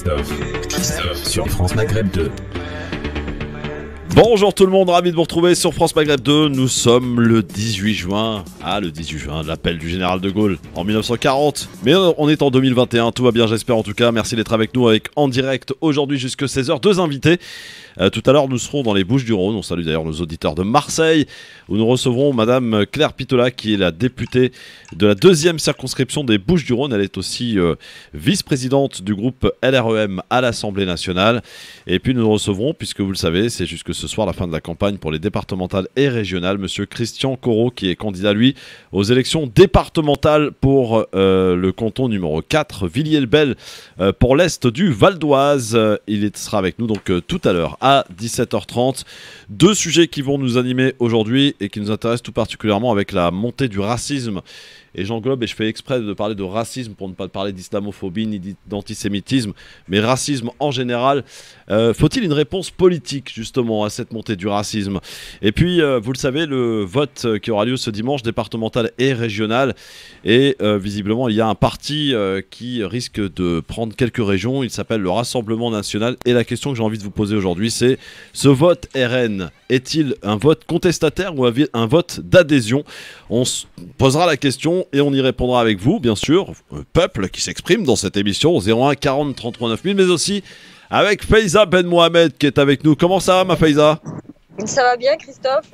Christophe sur France Maghreb 2. Bonjour tout le monde, ravi de vous retrouver sur France Maghreb 2. Nous sommes le 18 juin. Le 18 juin, l'appel du général de Gaulle en 1940. Mais on est en 2021, tout va bien j'espère en tout cas. Merci d'être avec nous en direct aujourd'hui jusqu'à 16h. Deux invités. Tout à l'heure, nous serons dans les Bouches-du-Rhône. On salue d'ailleurs nos auditeurs de Marseille, où nous recevrons Madame Claire Pitola, qui est la députée de la 2e circonscription des Bouches-du-Rhône. Elle est aussi vice-présidente du groupe LREM à l'Assemblée nationale. Et puis nous recevrons, puisque vous le savez, c'est jusque ce soir la fin de la campagne pour les départementales et régionales, Monsieur Christian Corot, qui est candidat, lui, aux élections départementales pour le canton numéro 4, Villiers-le-Bel, pour l'Est du Val d'Oise. Il sera avec nous donc tout à l'heure à 17h30. Deux sujets qui vont nous animer aujourd'hui et qui nous intéressent tout particulièrement avec la montée du racisme. Et j'englobe et je fais exprès de parler de racisme pour ne pas parler d'islamophobie ni d'antisémitisme, mais racisme en général. Faut-il une réponse politique justement à cette montée du racisme? Et puis, vous le savez, le vote qui aura lieu ce dimanche, départemental et régional, et visiblement il y a un parti qui risque de prendre quelques régions. Il s'appelle le Rassemblement National. Et la question que j'ai envie de vous poser aujourd'hui, c'est: ce vote RN est-il un vote contestataire ou un vote d'adhésion? On se posera la question et on y répondra avec vous, bien sûr, peuple qui s'exprime dans cette émission au 01 40 33 9000, mais aussi avec Faiza Ben Mohamed qui est avec nous. Comment ça va, ma Faiza? Ça va bien, Christophe.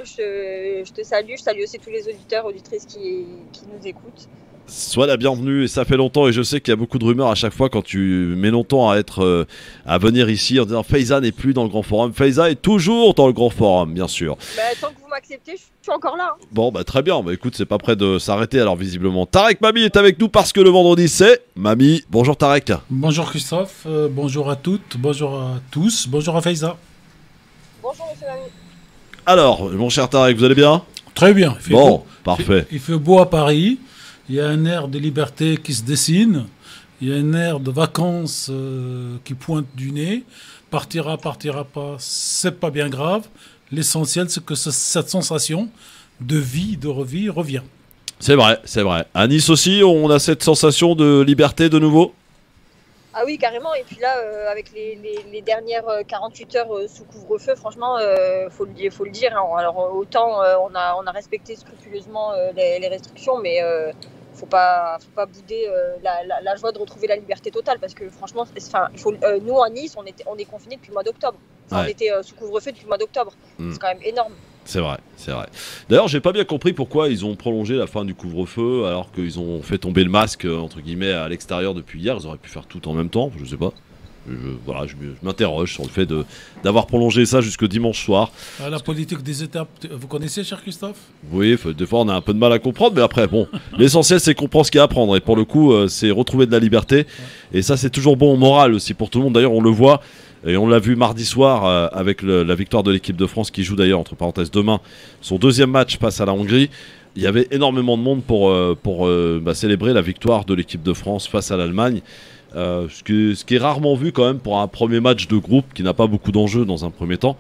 Je te salue. Je salue aussi tous les auditeurs, auditrices qui nous écoutent. Sois la bienvenue, et ça fait longtemps et je sais qu'il y a beaucoup de rumeurs à chaque fois quand tu mets longtemps à venir ici en disant Faiza n'est plus dans le grand forum. Faiza est toujours dans le grand forum, bien sûr. Tant que vous m'acceptez, je suis encore là. Bon, très bien, écoute, c'est pas prêt de s'arrêter alors visiblement. Tarek Mami est avec nous parce que le vendredi c'est Mami. Bonjour Tarek. Bonjour Christophe, bonjour à toutes, bonjour à tous, bonjour à Faiza. Bonjour monsieur Mami. Alors, mon cher Tarek, vous allez bien? Très bien. Il fait beau. Parfait. Il fait beau à Paris. Il y a un air de liberté qui se dessine. Il y a un air de vacances qui pointe du nez. Partira pas, c'est pas bien grave. L'essentiel, c'est que cette sensation de vie, de revie, revient. C'est vrai. À Nice aussi, on a cette sensation de liberté de nouveau? Ah oui, carrément. Et puis là, avec les dernières 48 heures sous couvre-feu, franchement, faut le dire. Hein. Alors autant on a respecté scrupuleusement les restrictions, mais faut pas bouder la joie de retrouver la liberté totale, parce que franchement, nous à Nice, on est confinés depuis le mois d'octobre. On était sous couvre-feu depuis le mois d'octobre. C'est quand même énorme. C'est vrai. D'ailleurs, j'ai pas bien compris pourquoi ils ont prolongé la fin du couvre-feu alors qu'ils ont fait tomber le masque entre guillemets à l'extérieur depuis hier. Ils auraient pu faire tout en même temps, je sais pas. Je m'interroge sur le fait d'avoir prolongé ça jusque dimanche soir. La politique des étapes, vous connaissez, cher Christophe? Oui, des fois on a un peu de mal à comprendre, mais après, bon, l'essentiel c'est comprendre ce qu'il y a à prendre. Et pour le coup, c'est retrouver de la liberté. Et ça, c'est toujours bon au moral aussi pour tout le monde. D'ailleurs, on le voit, et on l'a vu mardi soir avec la victoire de l'équipe de France qui joue d'ailleurs, entre parenthèses, demain, son deuxième match face à la Hongrie. Il y avait énormément de monde pour célébrer la victoire de l'équipe de France face à l'Allemagne. Ce qui est rarement vu quand même pour un premier match de groupe qui n'a pas beaucoup d'enjeux dans un premier temps.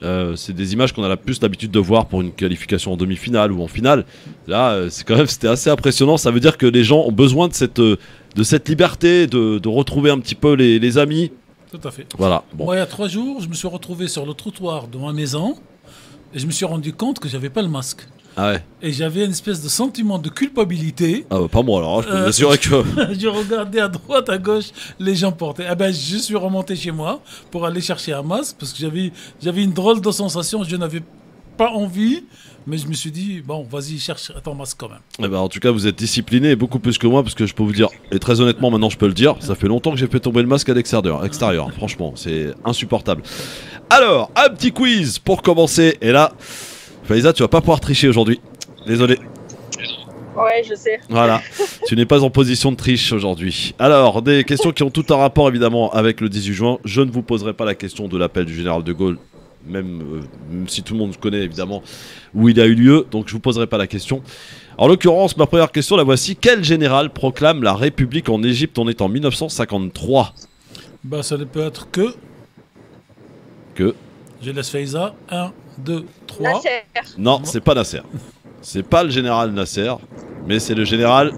C'est des images qu'on a plus l'habitude de voir pour une qualification en demi-finale ou en finale. Là, c'était assez impressionnant. Ça veut dire que les gens ont besoin de cette liberté, de retrouver un petit peu les amis. Tout à fait. Voilà. Bon. Moi, il y a 3 jours, je me suis retrouvé sur le trottoir de ma maison et je me suis rendu compte que j'avais pas le masque. Ah ouais. Et j'avais une espèce de sentiment de culpabilité. Ah pas moi alors, je peux vous assurer que... Je regardais à droite, à gauche, les gens portaient. Je suis remonté chez moi pour aller chercher un masque parce que j'avais une drôle de sensation, je n'avais pas envie, mais je me suis dit, bon, vas-y, cherche ton masque quand même. En tout cas, vous êtes discipliné, beaucoup plus que moi, parce que je peux vous dire, et très honnêtement, maintenant je peux le dire, ça fait longtemps que j'ai fait tomber le masque à l'extérieur. Franchement, c'est insupportable. Alors, un petit quiz pour commencer, et là... Faiza, tu vas pas pouvoir tricher aujourd'hui. Désolé. Ouais, je sais. Voilà, tu n'es pas en position de triche aujourd'hui. Alors, des questions qui ont tout un rapport évidemment avec le 18 juin. Je ne vous poserai pas la question de l'appel du général de Gaulle, même si tout le monde connaît évidemment où il a eu lieu, donc je ne vous poserai pas la question. En l'occurrence, ma première question, la voici. Quel général proclame la République en Égypte? On est en 1953. Ça ne peut être que... Je laisse Faiza. 1, 2, 3. Nasser. Non, c'est pas Nasser. C'est pas le général Nasser, mais c'est le général...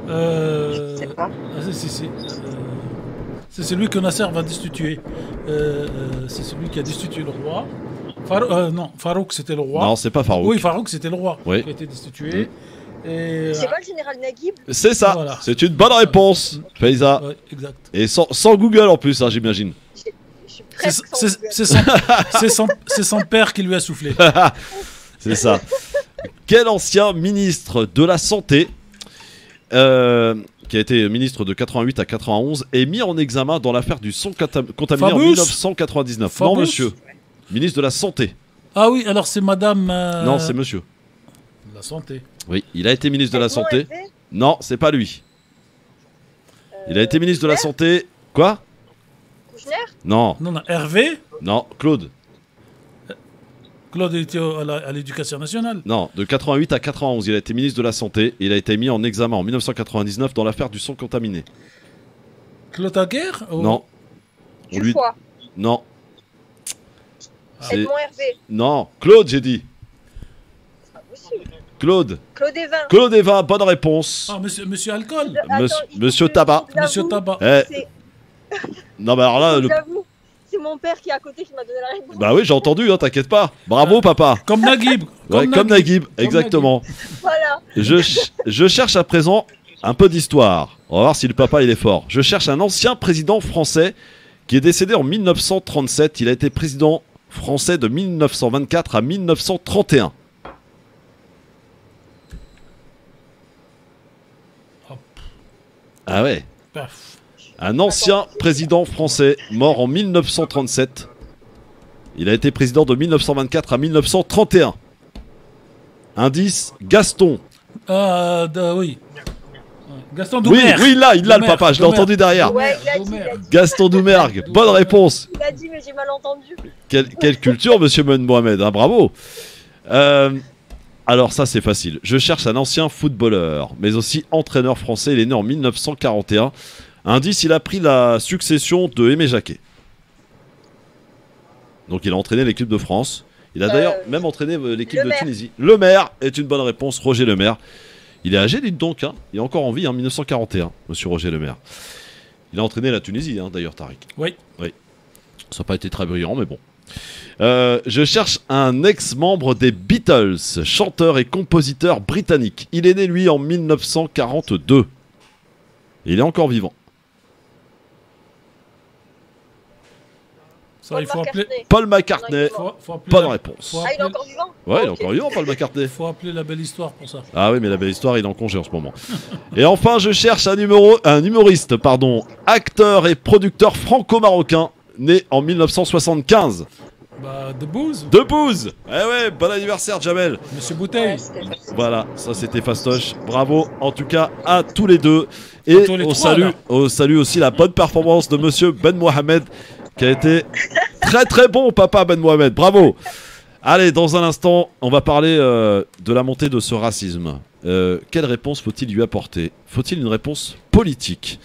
Je sais pas. Si. C'est celui que Nasser va destituer. C'est celui qui a destitué le roi. Non, Farouk c'était le roi. Non, c'est pas Farouk. Oui, Farouk c'était le roi Oui. qui a été destitué. Et, C'est pas le général Naguib? C'est ça, Voilà. c'est une bonne réponse, Faiza. ouais, exact. Et sans Google en plus, hein, j'imagine. Je suis presque sans Google. C'est son père qui lui a soufflé. C'est ça. Quel ancien ministre de la Santé, qui a été ministre de 88 à 91, est mis en examen dans l'affaire du sang contaminé en Fabius 1999? Non, Fabius monsieur. Ministre de la Santé. Ah oui, alors c'est madame... Non, c'est monsieur. La santé. Oui, il a été ministre de la Edmond Santé. Hervé, Non, c'est pas lui. Il a été ministre de la Santé. Quoi? Kouchner? Non, Non, Hervé. non, Claude. Claude il était à l'éducation nationale. Non, de 88 à 91, il a été ministre de la Santé. Il a été mis en examen en 1999 dans l'affaire du sang contaminé. Claude Aguerre Non. On lui- Dufoy. Non. C'est- Edmond Hervé. Non, Claude, j'ai dit. C'est pas possible. Claude. Claude Evin. Claude Evin, bonne réponse. Ah, monsieur Alcool. Monsieur Tabac. Monsieur Tabac. Eh, C'est non, mais alors là, c'est mon père qui est à côté qui m'a donné la réponse. bah oui, j'ai entendu, hein, t'inquiète pas. Bravo, papa. Comme Naguib. Ouais, comme Naguib, exactement. Voilà. Je cherche à présent un peu d'histoire. On va voir si le papa il est fort. Je cherche un ancien président français qui est décédé en 1937. Il a été président français de 1924 à 1931. Hop. Ah ouais. Paf. Un ancien président français mort en 1937. Il a été président de 1924 à 1931. Indice, Gaston. Oui. Gaston Oui, Doumer. oui, là, il l'a le Doumer, papa, je l'ai Doumer. entendu derrière. Ouais, il a dit, Doumer. Gaston Doumergue, bonne réponse. mais j'ai mal entendu. Quelle culture, monsieur Mohamed, hein, bravo. Alors ça, c'est facile. Je cherche un ancien footballeur, mais aussi entraîneur français. Il est né en 1941. Indice, il a pris la succession de Aimé Jacquet. Donc il a entraîné l'équipe de France. Il a d'ailleurs même entraîné l'équipe de Lemaire. Tunisie. Le Maire est une bonne réponse, Roger Le Maire. Il est âgé, dites donc. Hein. Il est encore en vie en 1941, monsieur Roger Le Maire. Il a entraîné la Tunisie, hein, d'ailleurs, Tariq. Oui. Ça n'a pas été très brillant, mais bon. Je cherche un ex-membre des Beatles, chanteur et compositeur britannique. Il est né, lui, en 1942. Il est encore vivant. Ça, il faut appeler. Paul McCartney. Faut appeler Bonne la- réponse. faut Ah, il est appeler- encore vivant? Ouais, il est Ok. encore vivant, Paul McCartney. faut appeler la belle histoire pour ça. Ah oui, mais la belle histoire, il est en congé en ce moment. Et enfin, je cherche un humoriste, acteur et producteur franco-marocain, né en 1975. Bah, de Bouze, Debouze. Eh ouais, bon anniversaire, Jamel. Monsieur Ouais, Bouteille. c'était facile. Voilà, ça c'était fastoche. Bravo en tout cas à tous les deux. À Et tous les on trois, salue, là. on salue aussi la bonne performance de monsieur Ben Mohamed qui a été très très bon, papa Ben Mohamed. Bravo. Allez, dans un instant, on va parler de la montée de ce racisme. Quelle réponse faut-il lui apporter? Faut-il une réponse politique?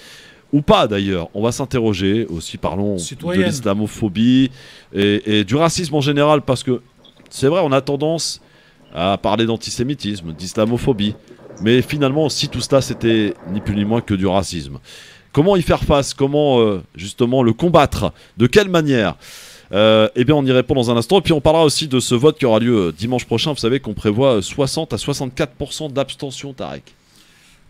Ou pas d'ailleurs, on va s'interroger aussi, parlons Citoyenne. de l'islamophobie et du racisme en général, parce que c'est vrai, on a tendance à parler d'antisémitisme, d'islamophobie, mais finalement, si tout cela c'était ni plus ni moins que du racisme. Comment y faire face? Comment justement le combattre? De quelle manière? Eh bien, on y répond dans un instant, et puis on parlera aussi de ce vote qui aura lieu dimanche prochain. Vous savez qu'on prévoit 60 à 64% d'abstention, Tarek.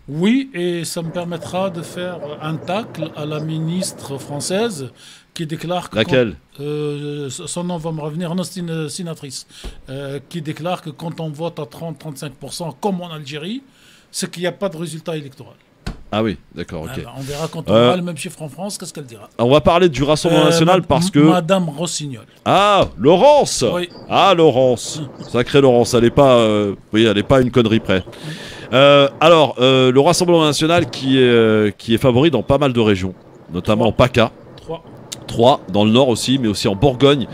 Oui, et ça me permettra de faire un tacle à la ministre française qui déclare que... Laquelle? Son nom va me revenir, non, c'est une sénatrice, qui déclare que quand on vote à 30-35%, comme en Algérie, c'est qu'il n'y a pas de résultat électoral. Ah oui, d'accord, ok. Ah bah, on verra quand on aura le même chiffre en France, qu'est-ce qu'elle dira. On va parler du Rassemblement National parce que... Madame Rossignol. Ah, Laurence. Oui. Ah, Laurence. Sacrée Laurence, elle est pas... Oui, elle est pas à une connerie près. Alors, le Rassemblement National qui est favori dans pas mal de régions, notamment en PACA. 3 dans le nord aussi, mais aussi en Bourgogne.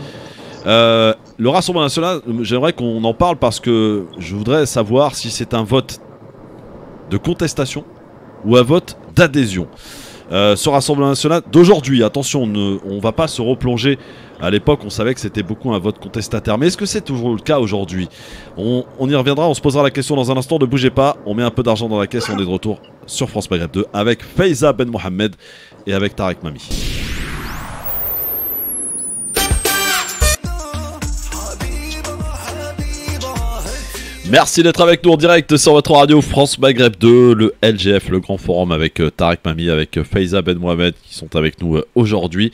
Le Rassemblement National, j'aimerais qu'on en parle parce que je voudrais savoir si c'est un vote de contestation ou un vote d'adhésion. Ce Rassemblement National d'aujourd'hui, attention, on ne va pas se replonger. À l'époque, on savait que c'était beaucoup un vote contestataire. Mais est-ce que c'est toujours le cas aujourd'hui? On y reviendra, on se posera la question dans un instant. Ne bougez pas, on met un peu d'argent dans la caisse et on est de retour sur France Maghreb 2 avec Faiza Ben Mohamed et avec Tarek Mami. Merci d'être avec nous en direct sur votre radio France Maghreb 2, le LGF, le grand forum avec Tarek Mami, avec Faiza Ben Mohamed qui sont avec nous aujourd'hui.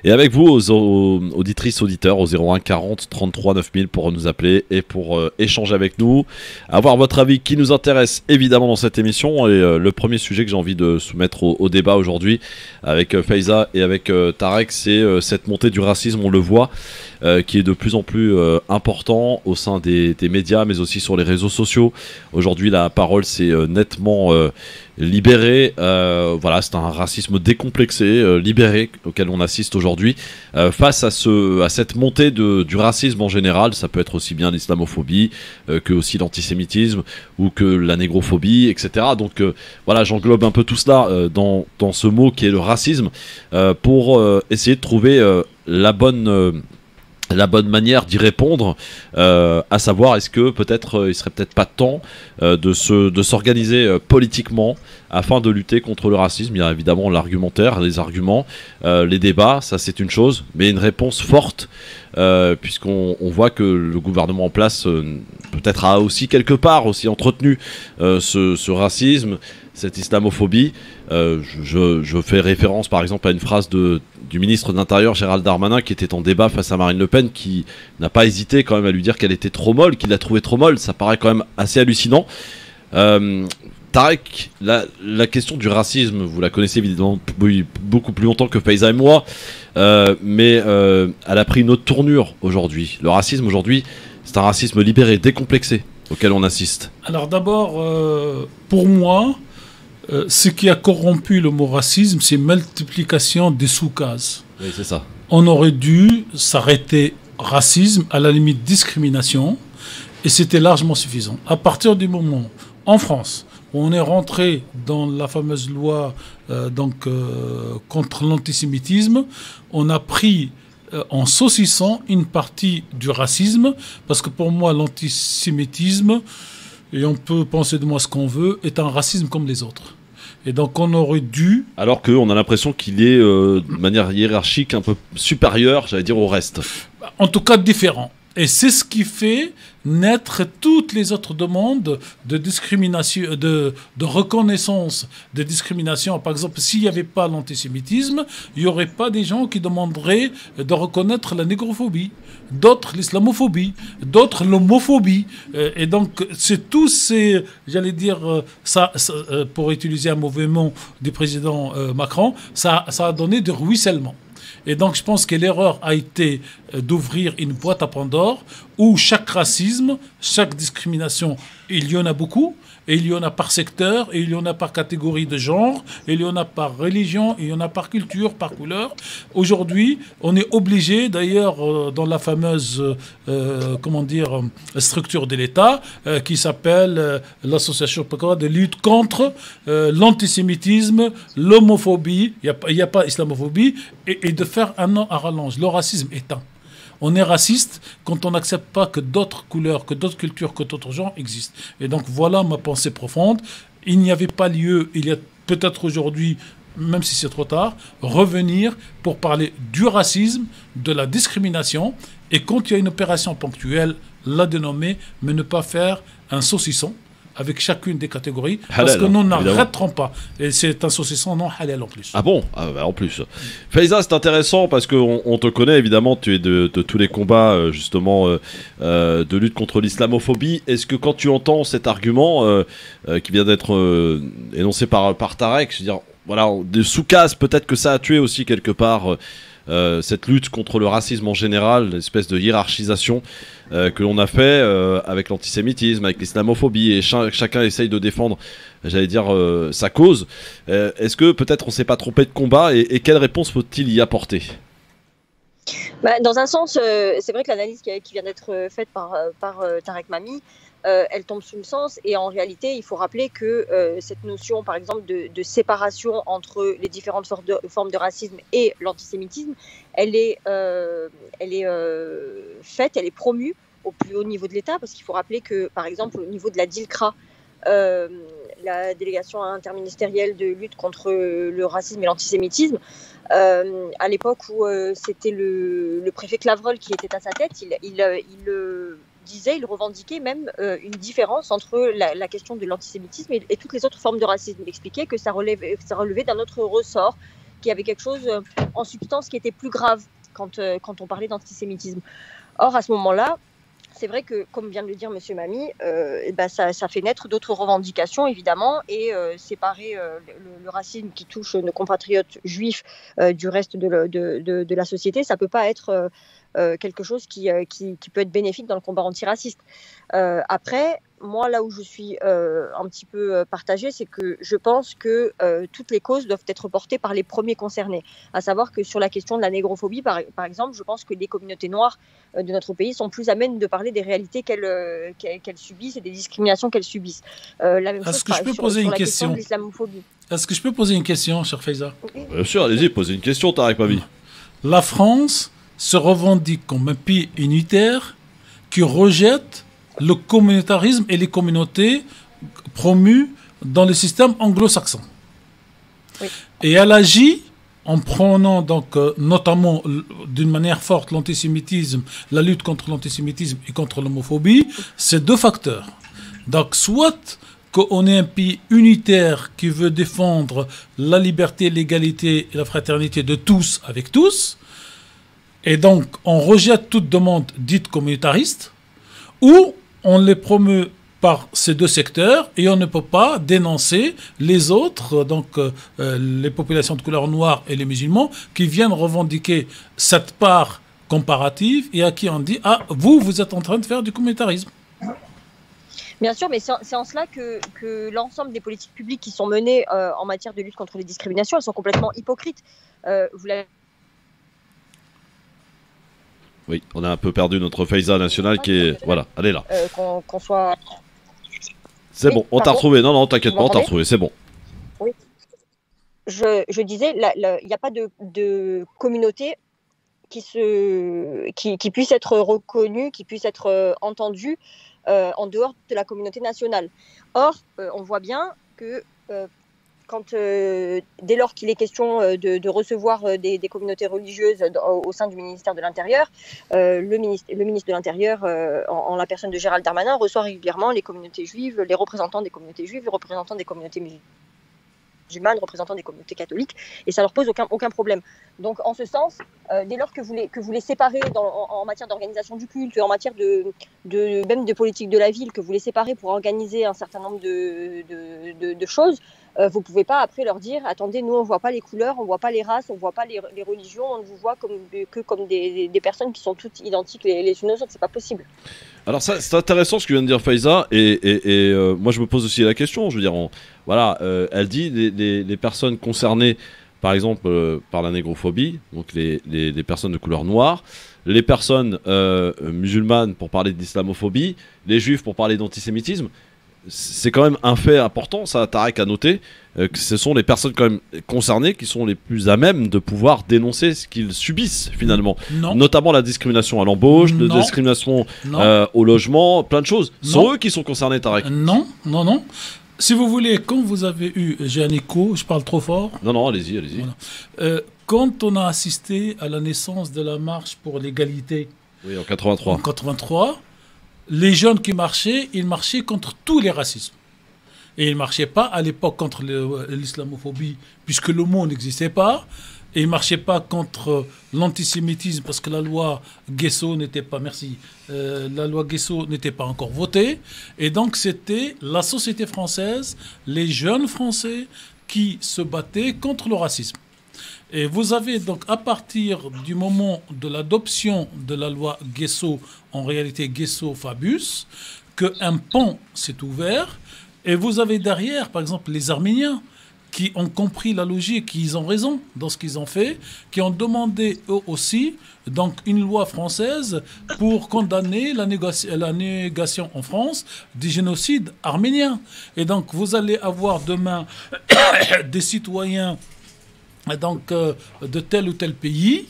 Et avec vous, aux auditrices, auditeurs, au 01 40 33 9000 pour nous appeler et pour échanger avec nous, avoir votre avis qui nous intéresse évidemment dans cette émission. Et le premier sujet que j'ai envie de soumettre au débat aujourd'hui avec Faiza et avec Tarek, c'est cette montée du racisme, on le voit, qui est de plus en plus important au sein des médias, mais aussi sur les réseaux sociaux. Aujourd'hui, la parole s'est nettement libérée. Voilà, c'est un racisme décomplexé, libéré, auquel on assiste aujourd'hui. Face à cette montée du racisme en général, ça peut être aussi bien l'islamophobie que aussi l'antisémitisme ou que la négrophobie, etc. Donc voilà, j'englobe un peu tout cela dans ce mot qui est le racisme pour essayer de trouver la bonne manière d'y répondre, à savoir est-ce que peut-être il serait peut-être pas temps de s'organiser politiquement afin de lutter contre le racisme. Il y a évidemment l'argumentaire, les arguments, les débats, ça c'est une chose, mais une réponse forte, puisqu'on voit que le gouvernement en place peut-être a aussi quelque part aussi entretenu ce racisme, cette islamophobie. Je fais référence par exemple à une phrase du ministre de l'Intérieur Gérald Darmanin qui était en débat face à Marine Le Pen, qui n'a pas hésité quand même à lui dire qu'elle était trop molle, qu'il la trouvait trop molle. Ça paraît quand même assez hallucinant. Tarek, la question du racisme, vous la connaissez évidemment beaucoup plus longtemps que Faiza et moi, mais elle a pris une autre tournure aujourd'hui. Le racisme aujourd'hui, c'est un racisme libéré, décomplexé, auquel on assiste. Alors d'abord, pour moi, ce qui a corrompu le mot racisme, c'est multiplication des sous-cases. Oui, c'est ça. On aurait dû s'arrêter racisme, à la limite discrimination, et c'était largement suffisant. À partir du moment, en France, où on est rentré dans la fameuse loi contre l'antisémitisme, on a pris en saucissant une partie du racisme, parce que pour moi, l'antisémitisme, et on peut penser de moi ce qu'on veut, est un racisme comme les autres. Et donc on aurait dû... Alors qu'on a l'impression qu'il est de manière hiérarchique un peu supérieur, j'allais dire, au reste. En tout cas différent. Et c'est ce qui fait naître toutes les autres demandes de discrimination, de reconnaissance de discrimination. Par exemple, s'il n'y avait pas l'antisémitisme, il n'y aurait pas des gens qui demanderaient de reconnaître la négrophobie, d'autres l'islamophobie, d'autres l'homophobie. Et donc, c'est tous ces, j'allais dire, pour utiliser un mauvais mot du président Macron, ça a donné du ruissellement. Et donc, je pense que l'erreur a été d'ouvrir une boîte à Pandore où chaque racisme, chaque discrimination, il y en a beaucoup, et il y en a par secteur, et il y en a par catégorie de genre, et il y en a par religion, et il y en a par culture, par couleur. Aujourd'hui, on est obligé, d'ailleurs, dans la fameuse, structure de l'État, qui s'appelle l'association de lutte contre l'antisémitisme, l'homophobie, il n'y a pas islamophobie, et de faire un an à rallonge. Le racisme éteint. On est raciste quand on n'accepte pas que d'autres couleurs, que d'autres cultures, que d'autres genres existent. Et donc voilà ma pensée profonde. Il n'y avait pas lieu, il y a peut-être aujourd'hui, même si c'est trop tard, revenir pour parler du racisme, de la discrimination, et quand il y a une opération ponctuelle, la dénommer, mais ne pas faire un saucisson avec chacune des catégories, halal, parce que nous évidemment. n'arrêterons pas. Et c'est un saucisson non halal en plus. Ah bon? En plus. Faiza, c'est intéressant parce qu'on te connaît évidemment, tu es de tous les combats justement de lutte contre l'islamophobie. Est-ce que quand tu entends cet argument qui vient d'être énoncé par Tarek, je veux dire, voilà, des sous-cases, peut-être que ça a tué aussi quelque part cette lutte contre le racisme en général, l'espèce de hiérarchisation que l'on a fait avec l'antisémitisme, avec l'islamophobie, et chacun essaye de défendre, j'allais dire, sa cause. Est-ce que peut-être on s'est pas trompé de combat, et quelle réponse faut-il y apporter? Dans un sens, c'est vrai que l'analyse qui vient d'être faite par Tarek Mami, elle tombe sous le sens, et en réalité, il faut rappeler que cette notion, par exemple, de séparation entre les différentes formes de racisme et l'antisémitisme, elle est faite, elle est promue au plus haut niveau de l'État, parce qu'il faut rappeler que, par exemple, au niveau de la DILCRA, la délégation interministérielle de lutte contre le racisme et l'antisémitisme, à l'époque où c'était le préfet Clavreul qui était à sa tête, il disait, il revendiquait même une différence entre la question de l'antisémitisme et toutes les autres formes de racisme. Il expliquait que ça relevait d'un autre ressort, qu'il y avait quelque chose en substance qui était plus grave quand on parlait d'antisémitisme. Or, à ce moment-là, c'est vrai que, comme vient de le dire M. Mamy, ça fait naître d'autres revendications, évidemment, et séparer le racisme qui touche nos compatriotes juifs du reste de la société, ça ne peut pas être quelque chose qui peut être bénéfique dans le combat antiraciste. Après, moi, là où je suis un petit peu partagée, c'est que je pense que toutes les causes doivent être portées par les premiers concernés. À savoir que sur la question de la négrophobie, par exemple, je pense que les communautés noires de notre pays sont plus amènes de parler des réalités qu'elles subissent et des discriminations qu'elles subissent. La même chose Est-ce que je peux poser une question de l'islamophobie. Est-ce que je peux poser une question, cher Faiza? Bien sûr, allez-y, posez une question, Tarek Mamy. La France se revendique comme un pays unitaire qui rejette le communautarisme et les communautés promues dans le système anglo-saxon. Oui. Et elle agit en prenant donc notamment d'une manière forte l'antisémitisme, la lutte contre l'antisémitisme et contre l'homophobie, ces deux facteurs. Donc soit qu'on est un pays unitaire qui veut défendre la liberté, l'égalité et la fraternité de tous avec tous, et donc on rejette toute demande dite communautariste, ou on les promeut par ces deux secteurs et on ne peut pas dénoncer les autres, donc les populations de couleur noire et les musulmans, qui viennent revendiquer cette part comparative et à qui on dit « Ah, vous êtes en train de faire du communautarisme ». Bien sûr, mais c'est en cela que l'ensemble des politiques publiques qui sont menées en matière de lutte contre les discriminations, elles sont complètement hypocrites. Vous l'avez... Oui, on a un peu perdu notre Faiza nationale qui est... Voilà, elle est là. Qu'on soit... C'est bon, on t'a retrouvé. Non, t'inquiète pas, on t'a retrouvé, c'est bon. Oui. Je disais, il n'y a pas de communauté qui puisse être reconnue, qui puisse être entendue en dehors de la communauté nationale. Or, on voit bien que dès lors qu'il est question de recevoir des communautés religieuses au sein du ministère de l'Intérieur, le ministre de l'Intérieur, en la personne de Gérald Darmanin, reçoit régulièrement les communautés juives, les représentants des communautés juives, les représentants des communautés musulmanes, représentants des communautés catholiques, et ça leur pose aucun problème. Donc, en ce sens, dès lors que vous les séparez en matière d'organisation du culte, en matière même de politique de la ville, que vous les séparez pour organiser un certain nombre de choses, vous ne pouvez pas après leur dire « Attendez, nous, on ne voit pas les couleurs, on ne voit pas les races, on ne voit pas les religions, on ne vous voit que comme des personnes qui sont toutes identiques les unes aux autres. » C'est pas possible. Alors ça, c'est intéressant ce que vient de dire Faiza, et moi je me pose aussi la question, je veux dire, elle dit les personnes concernées, par exemple, par la négrophobie, donc les personnes de couleur noire, les personnes musulmanes pour parler d'islamophobie, les juifs pour parler d'antisémitisme. C'est quand même un fait important, ça, Tarek a noté, que ce sont les personnes quand même concernées qui sont les plus à même de pouvoir dénoncer ce qu'ils subissent finalement. Non. Notamment la discrimination à l'embauche, la discrimination au logement, plein de choses. Ce sont eux qui sont concernés, Tarek. Non. Si vous voulez, quand vous avez eu, j'ai un écho, je parle trop fort. Non, allez-y. Voilà. Quand on a assisté à la naissance de la marche pour l'égalité. Oui, en 83. En 83. Les jeunes qui marchaient, ils marchaient contre tous les racismes. Et ils ne marchaient pas à l'époque contre l'islamophobie, puisque le mot n'existait pas. Et ils ne marchaient pas contre l'antisémitisme, parce que la loi Guesso n'était pas... la loi Guesso n'était pas encore votée. Et donc, c'était la société française, les jeunes Français, qui se battaient contre le racisme. Et vous avez donc, à partir du moment de l'adoption de la loi Guesso, en réalité Guesso-Fabius, qu'un pont s'est ouvert. Et vous avez derrière, par exemple, les Arméniens, qui ont compris la logique, qui ont raison dans ce qu'ils ont fait, qui ont demandé eux aussi donc une loi française pour condamner la négation en France du génocide arménien. Et donc, vous allez avoir demain des citoyens donc de tel ou tel pays,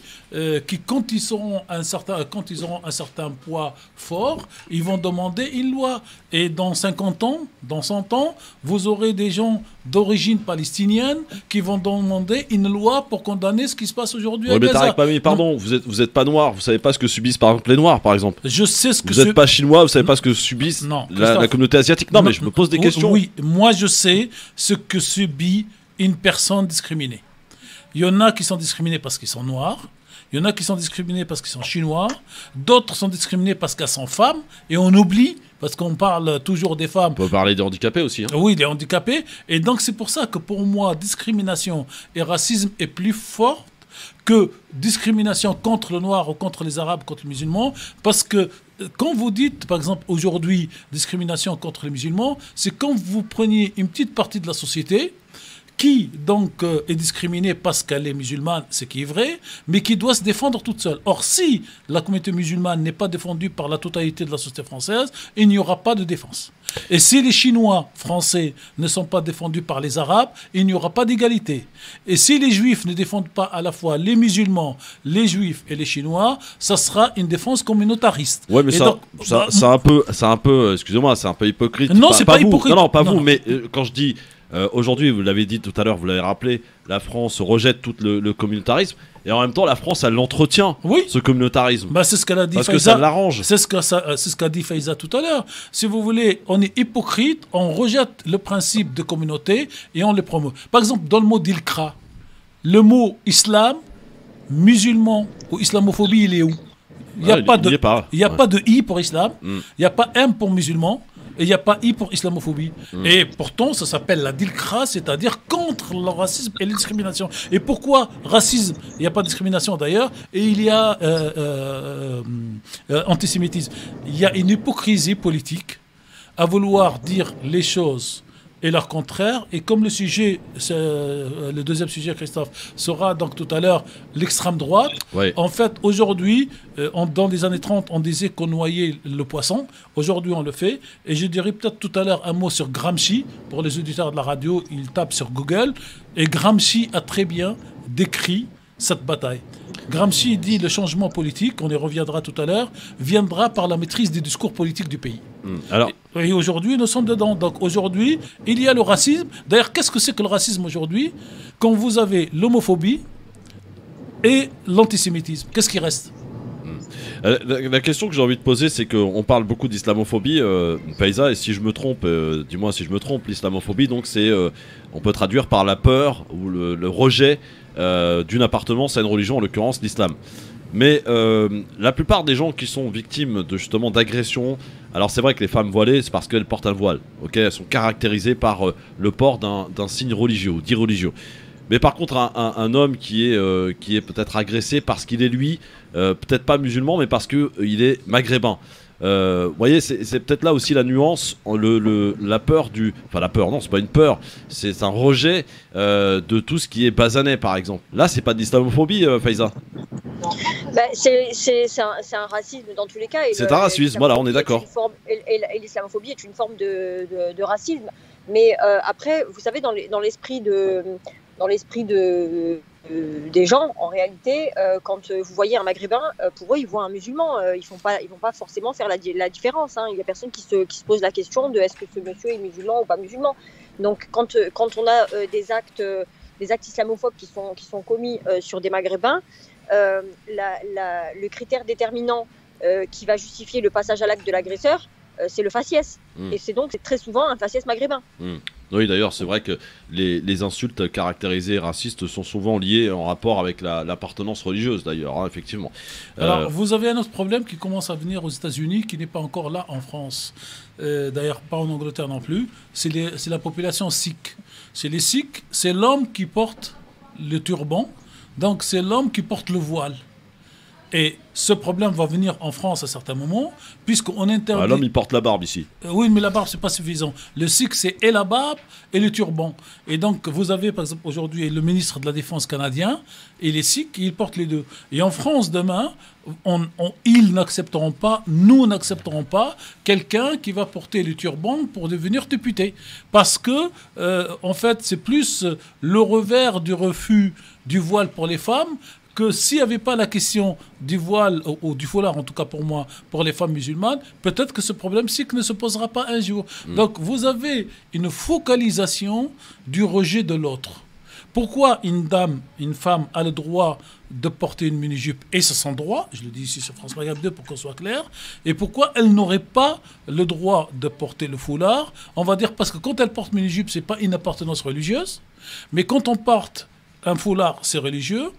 qui quand ils auront un certain poids fort, ils vont demander une loi. Et dans 50 ans, dans 100 ans, vous aurez des gens d'origine palestinienne qui vont demander une loi pour condamner ce qui se passe aujourd'hui à mais Gaza. Tarek Pami, pardon, vous êtes pas noir, vous savez pas ce que subissent par exemple les noirs, par exemple. Je sais ce que Vous êtes pas chinois, vous savez pas ce que subissent la communauté asiatique. Non, mais je me pose des questions. Oui, moi je sais ce que subit une personne discriminée. Il y en a qui sont discriminés parce qu'ils sont noirs, il y en a qui sont discriminés parce qu'ils sont chinois, d'autres sont discriminés parce qu'elles sont femmes, et on oublie, parce qu'on parle toujours des femmes. On peut parler des handicapés aussi. Hein. Oui, des handicapés, et donc c'est pour ça que pour moi, discrimination et racisme est plus fort que discrimination contre le noir ou contre les arabes, contre les musulmans, parce que quand vous dites, par exemple, aujourd'hui, discrimination contre les musulmans, c'est quand vous preniez une petite partie de la société qui donc est discriminée parce qu'elle est musulmane, ce qui est vrai, mais qui doit se défendre toute seule. Or, si la communauté musulmane n'est pas défendue par la totalité de la société française, il n'y aura pas de défense. Et si les Chinois français ne sont pas défendus par les Arabes, il n'y aura pas d'égalité. Et si les Juifs ne défendent pas à la fois les musulmans, les Juifs et les Chinois, ça sera une défense communautariste. Ouais, mais c'est un peu, excusez-moi, c'est un peu hypocrite. Non, c'est pas hypocrite. Non, pas vous, mais quand je dis aujourd'hui, vous l'avez dit tout à l'heure, vous l'avez rappelé, la France rejette tout le communautarisme, et en même temps, la France, elle l'entretient, ce communautarisme. Bah, c'est ce qu'elle a dit. Parce que ça l'arrange. C'est ce qu'a dit Faiza tout à l'heure. Si vous voulez, on est hypocrite, on rejette le principe de communauté et on le promeut. Par exemple, dans le mot d'Ilkra, le mot islam, musulman ou islamophobie, il est où? Il n'y a, pas de I pour islam, il n'y a pas M pour musulman. Et il n'y a pas I pour islamophobie. Et pourtant, ça s'appelle la dilkra, c'est-à-dire contre le racisme et la discrimination. Et pourquoi racisme? Il n'y a pas de discrimination d'ailleurs. Et il y a antisémitisme. Il y a une hypocrisie politique à vouloir dire les choses et leur contraire. Et comme le sujet, le deuxième sujet, Christophe, sera donc tout à l'heure l'extrême droite, en fait, aujourd'hui, dans les années 30, on disait qu'on noyait le poisson. Aujourd'hui, on le fait. Et je dirais peut-être tout à l'heure un mot sur Gramsci. Pour les auditeurs de la radio, ils tapent sur Google. Et Gramsci a très bien décrit cette bataille. Gramsci dit le changement politique, on y reviendra tout à l'heure, viendra par la maîtrise des discours politiques du pays. Alors... Et aujourd'hui, nous sommes dedans. Donc aujourd'hui, il y a le racisme. D'ailleurs, qu'est-ce que c'est que le racisme aujourd'hui? Quand vous avez l'homophobie et l'antisémitisme, qu'est-ce qui reste? La question que j'ai envie de poser, c'est qu'on parle beaucoup d'islamophobie, Faiza, et si je me trompe, dis-moi si je me trompe, l'islamophobie, donc c'est, on peut traduire par la peur ou le rejet d'une appartenance à une religion, en l'occurrence l'islam. Mais la plupart des gens qui sont victimes de justement d'agressions, alors c'est vrai que les femmes voilées, c'est parce qu'elles portent un voile, ok, elles sont caractérisées par le port d'un signe religieux ou dit religieux. Mais par contre, un homme qui est peut-être agressé parce qu'il est lui, peut-être pas musulman, mais parce qu'il est maghrébin. Vous voyez, c'est peut-être là aussi la nuance, la peur du... Enfin la peur, non, c'est pas une peur, c'est un rejet de tout ce qui est basanais, par exemple. Là, c'est pas de l'islamophobie, Faiza. Bah, c'est un racisme dans tous les cas. C'est un racisme, voilà, on est d'accord. Et l'islamophobie est une forme de racisme. Mais après, vous savez, dans l'esprit des gens, en réalité, quand vous voyez un maghrébin, pour eux, ils voient un musulman. Ils vont pas forcément faire la différence. Hein. Il y a personne qui se pose la question de est-ce que ce monsieur est musulman ou pas musulman. Donc, quand on a des actes islamophobes qui sont commis sur des maghrébins, le critère déterminant qui va justifier le passage à l'acte de l'agresseur, c'est le faciès. Et c'est très souvent un faciès maghrébin. Oui, d'ailleurs, c'est vrai que les insultes caractérisées racistes sont souvent liées en rapport avec l'appartenance religieuse, d'ailleurs, hein, effectivement. Alors, vous avez un autre problème qui commence à venir aux États-Unis, qui n'est pas encore là en France. D'ailleurs, pas en Angleterre non plus. C'est la population sikh. C'est les sikhs, c'est l'homme qui porte le turban, donc c'est l'homme qui porte le voile. Et ce problème va venir en France à certains moments, puisqu'on interdit... L'homme, il porte la barbe ici. Oui, mais la barbe, c'est pas suffisant. Le sikh, c'est et la barbe et le turban. Et donc, vous avez, par exemple, aujourd'hui, le ministre de la Défense canadien, et les sikhs, ils portent les deux. Et en France, demain, ils n'accepteront pas, nous n'accepterons pas, quelqu'un qui va porter le turban pour devenir député. Parce que, en fait, c'est plus le revers du refus du voile pour les femmes, que s'il n'y avait pas la question du voile, ou du foulard, en tout cas pour moi, pour les femmes musulmanes, peut-être que ce problème-ci ne se posera pas un jour. Donc vous avez une focalisation du rejet de l'autre. Pourquoi une femme a le droit de porter une mini-jupe et c'est son droit, je le dis ici sur France Maghreb 2 pour qu'on soit clair, et pourquoi elle n'aurait pas le droit de porter le foulard? On va dire parce que quand elle porte mini-jupe, ce n'est pas une appartenance religieuse, mais quand on porte un foulard, c'est religieux.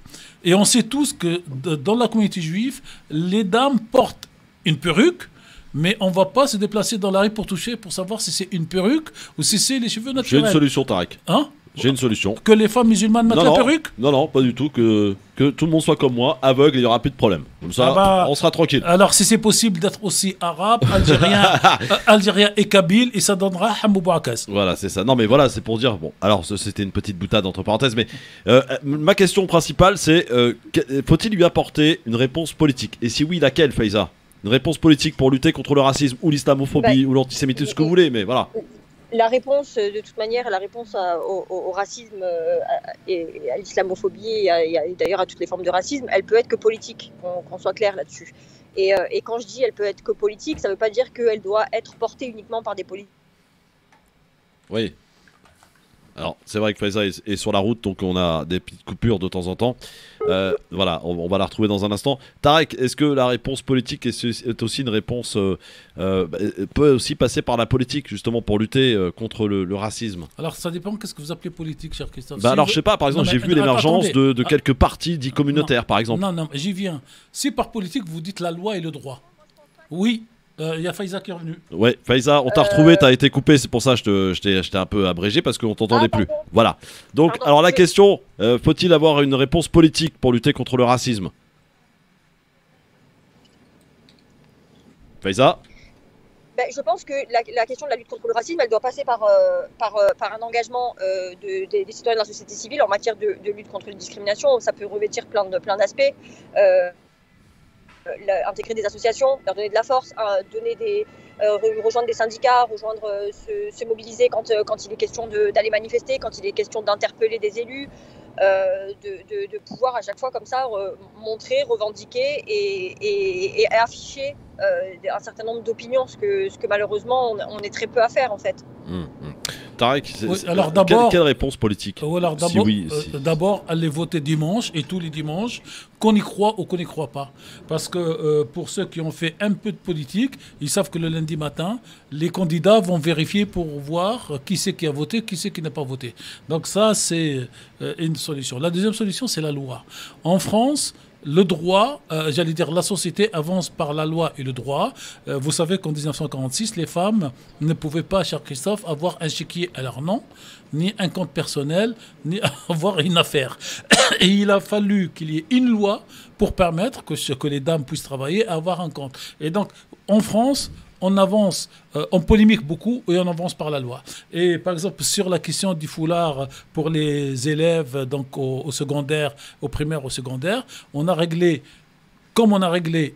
Et on sait tous que dans la communauté juive, les dames portent une perruque, mais on ne va pas se déplacer dans la rue pour toucher, pour savoir si c'est une perruque ou si c'est les cheveux naturels. J'ai une solution, Tarek. Hein? J'ai une solution. Que les femmes musulmanes mettent la perruque? Non, pas du tout. Que tout le monde soit comme moi, aveugle, et il n'y aura plus de problème. Comme ça, on sera tranquille. Alors, si c'est possible d'être aussi arabe, algérien et kabyle, et ça donnera Hamou Bouakas. Voilà, c'est ça. Non, mais voilà, c'est pour dire... Bon, alors, c'était une petite boutade entre parenthèses, mais ma question principale, c'est faut-il lui apporter une réponse politique? Et si oui, laquelle, Faiza? Une réponse politique pour lutter contre le racisme ou l'islamophobie ou l'antisémitisme, ce que vous voulez, mais voilà. La réponse, de toute manière, la réponse au racisme et à l'islamophobie et d'ailleurs à toutes les formes de racisme, elle peut être que politique, qu'on soit clair là-dessus. Et quand je dis elle peut être que politique, ça ne veut pas dire qu'elle doit être portée uniquement par des politiques. Oui. Alors, c'est vrai que Faiza est sur la route, donc on a des petites coupures de temps en temps. Voilà, on va la retrouver dans un instant. Tarek, est-ce que la réponse politique est aussi une réponse peut aussi passer par la politique, justement, pour lutter contre le racisme? Alors, ça dépend, qu'est-ce que vous appelez politique, cher Christophe? Alors, je sais pas, par exemple, j'ai vu l'émergence de quelques partis dits communautaires, par exemple. Non, j'y viens. Si par politique, vous dites la loi et le droit, oui. Il y a Faiza qui est revenu. Ouais, Faiza, on t'a retrouvé, t'as été coupé, c'est pour ça que je t'ai un peu abrégé parce qu'on t'entendait plus. Voilà. Donc, alors la question, faut-il avoir une réponse politique pour lutter contre le racisme? Faiza? Je pense que la question de la lutte contre le racisme, elle doit passer par un engagement des citoyens de la société civile en matière de lutte contre les discriminations. Ça peut revêtir plein d'aspects. Intégrer des associations, leur donner de la force, rejoindre des syndicats, se mobiliser quand il est question d'aller manifester, quand il est question d'interpeller des élus, de pouvoir à chaque fois comme ça montrer, revendiquer et afficher un certain nombre d'opinions, ce que malheureusement on est très peu à faire en fait. Tarek, alors quelle réponse politique? D'abord, allez voter dimanche et tous les dimanches, qu'on y croit ou qu'on n'y croit pas. Parce que pour ceux qui ont fait un peu de politique, ils savent que le lundi matin, les candidats vont vérifier pour voir qui c'est qui a voté, qui c'est qui n'a pas voté. Donc ça, c'est une solution. La deuxième solution, c'est la loi. En France, le droit, j'allais dire la société avance par la loi et le droit. Vous savez qu'en 1946, les femmes ne pouvaient pas, cher Christophe, avoir un chéquier à leur nom, ni un compte personnel, ni avoir une affaire. Et il a fallu qu'il y ait une loi pour permettre que les dames puissent travailler et avoir un compte. Et donc, en France, on avance, on polémique beaucoup et on avance par la loi. Et par exemple, sur la question du foulard pour les élèves donc au secondaire, au primaire, au secondaire, on a réglé, comme on a réglé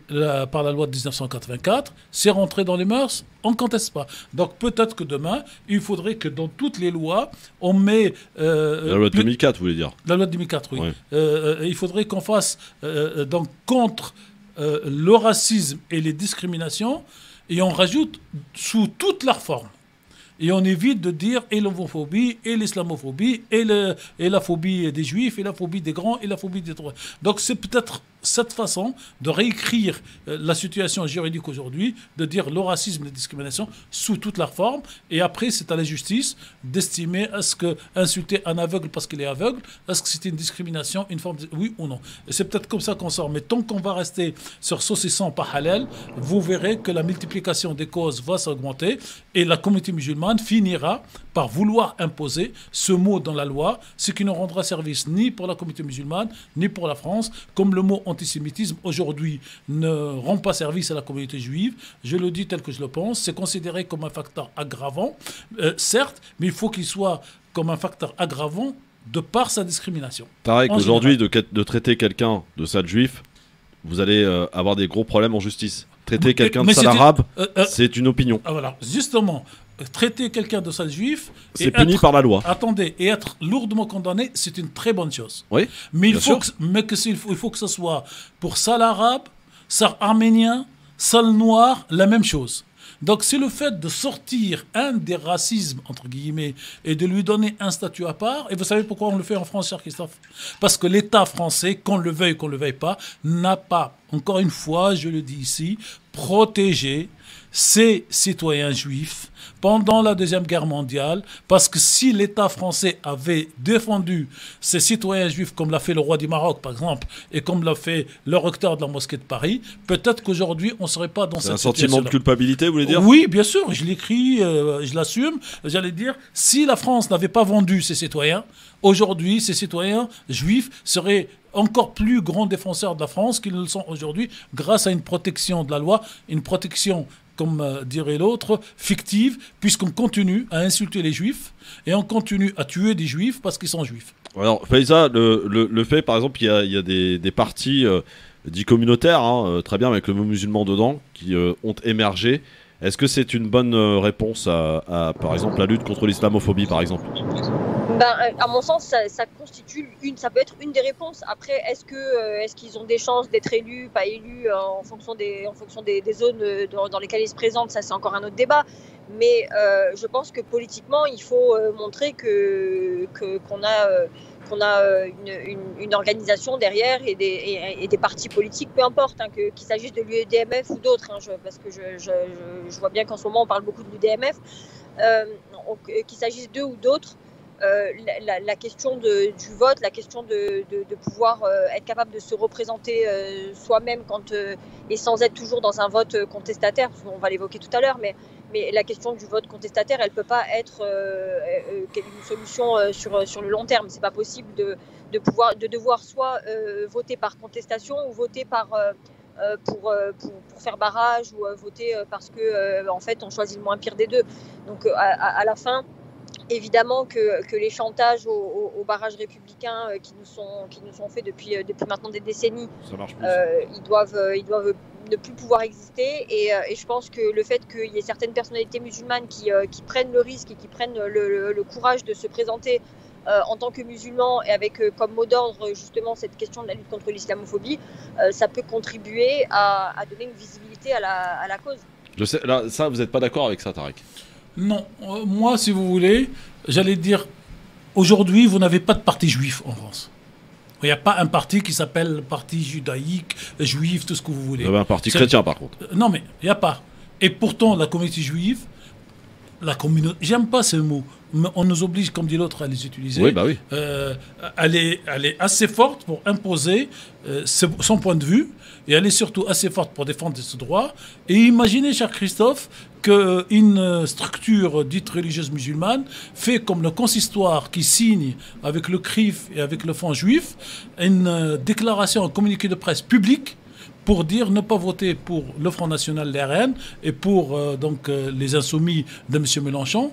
par la loi de 1984, c'est rentré dans les mœurs, on ne conteste pas. Donc peut-être que demain, il faudrait que dans toutes les lois, on met... la loi de 2004, vous voulez dire? La loi de 2004, oui. Ouais. Il faudrait qu'on fasse donc contre le racisme et les discriminations, et on rajoute sous toutes leurs formes. Et on évite de dire et l'homophobie, et l'islamophobie, et la phobie des juifs, et la phobie des grands, et la phobie des droits. Donc c'est peut-être cette façon de réécrire la situation juridique aujourd'hui, de dire le racisme et la discrimination sous toutes leurs formes, et après c'est à la justice d'estimer est-ce que insulter un aveugle parce qu'il est aveugle, est-ce que c'est une discrimination, une forme de... oui ou non. Et c'est peut-être comme ça qu'on sort, mais tant qu'on va rester sur saucisson pas halal, vous verrez que la multiplication des causes va s'augmenter, et la communauté musulmane finira par vouloir imposer ce mot dans la loi, ce qui ne rendra service ni pour la communauté musulmane, ni pour la France, comme le mot antisémitisme aujourd'hui ne rend pas service à la communauté juive. Je le dis tel que je le pense, c'est considéré comme un facteur aggravant, certes, mais il faut qu'il soit comme un facteur aggravant de par sa discrimination. Tarek, aujourd'hui, de traiter quelqu'un de sale juif, vous allez avoir des gros problèmes en justice. Traiter quelqu'un de sale arabe, c'est une opinion. Voilà, justement, traiter quelqu'un de sale juif... C'est puni par la loi. Attendez, et être lourdement condamné, c'est une très bonne chose. Oui, mais il faut que ce soit pour sale arabe, sale arménien, sale noir, la même chose. Donc c'est le fait de sortir un des racismes, entre guillemets, et de lui donner un statut à part. Et vous savez pourquoi on le fait en France, cher Christophe? Parce que l'État français, qu'on le veuille pas, n'a pas, encore une fois, je le dis ici, protégé ses citoyens juifs pendant la Deuxième Guerre mondiale, parce que si l'État français avait défendu ses citoyens juifs comme l'a fait le roi du Maroc, par exemple, et comme l'a fait le recteur de la mosquée de Paris, peut-être qu'aujourd'hui, on ne serait pas dans cette situation. C'est un sentiment de culpabilité, vous voulez dire? Oui, bien sûr, je l'écris, je l'assume. J'allais dire, si la France n'avait pas vendu ses citoyens, aujourd'hui, ces citoyens juifs seraient encore plus grands défenseurs de la France qu'ils ne le sont aujourd'hui, grâce à une protection de la loi, une protection, comme dirait l'autre, fictive, puisqu'on continue à insulter les juifs et on continue à tuer des juifs parce qu'ils sont juifs. Alors, Faiza, le fait, par exemple, il y a des partis dits communautaires, hein, très bien, avec le mot musulman dedans, qui ont émergé. Est-ce que c'est une bonne réponse à, par exemple, la lutte contre l'islamophobie, par exemple? À mon sens, ça constitue ça peut être une des réponses. Après, est-ce qu'ils ont des chances d'être élus, pas élus, en fonction des zones dans lesquelles ils se présentent? Ça, c'est encore un autre débat. Mais je pense que politiquement, il faut montrer qu'on a une organisation derrière et des partis politiques, peu importe, hein, qu'il s'agisse de l'UDMF ou d'autres, hein, parce que je vois bien qu'en ce moment on parle beaucoup de l'UDMF, qu'il s'agisse d'eux ou d'autres. La question du vote, la question de pouvoir être capable de se représenter soi-même et sans être toujours dans un vote contestataire, parce qu'on va l'évoquer tout à l'heure, mais la question du vote contestataire, elle ne peut pas être une solution sur le long terme. C'est pas possible de devoir soit voter par contestation ou voter pour faire barrage ou voter parce que en fait on choisit le moins pire des deux. Donc à la fin, évidemment que les chantages au barrage républicain qui nous sont faits depuis maintenant des décennies, ça marche plus. Ils doivent ne plus pouvoir exister. Et je pense que le fait qu'il y ait certaines personnalités musulmanes qui prennent le risque et qui prennent le courage de se présenter en tant que musulmans et avec comme mot d'ordre justement cette question de la lutte contre l'islamophobie, ça peut contribuer à donner une visibilité à la cause. Je sais, là, ça, vous n'êtes pas d'accord avec ça, Tarek? Non, moi, si vous voulez, j'allais dire, aujourd'hui, vous n'avez pas de parti juif en France. Il n'y a pas un parti qui s'appelle parti judaïque, juif, tout ce que vous voulez. Vous avez un parti chrétien, par contre. Non, mais il n'y a pas. Et pourtant, la communauté juive, j'aime pas ce mot, mais on nous oblige, comme dit l'autre, à les utiliser. Oui, bah oui. Elle est assez forte pour imposer son point de vue, et elle est surtout assez forte pour défendre ses droits. Et imaginez, cher Christophe, qu'une structure dite religieuse musulmane fait comme le consistoire qui signe avec le CRIF et avec le Front juif une déclaration, un communiqué de presse public pour dire ne pas voter pour le Front National, l'RN, et pour les insoumis de M. Mélenchon.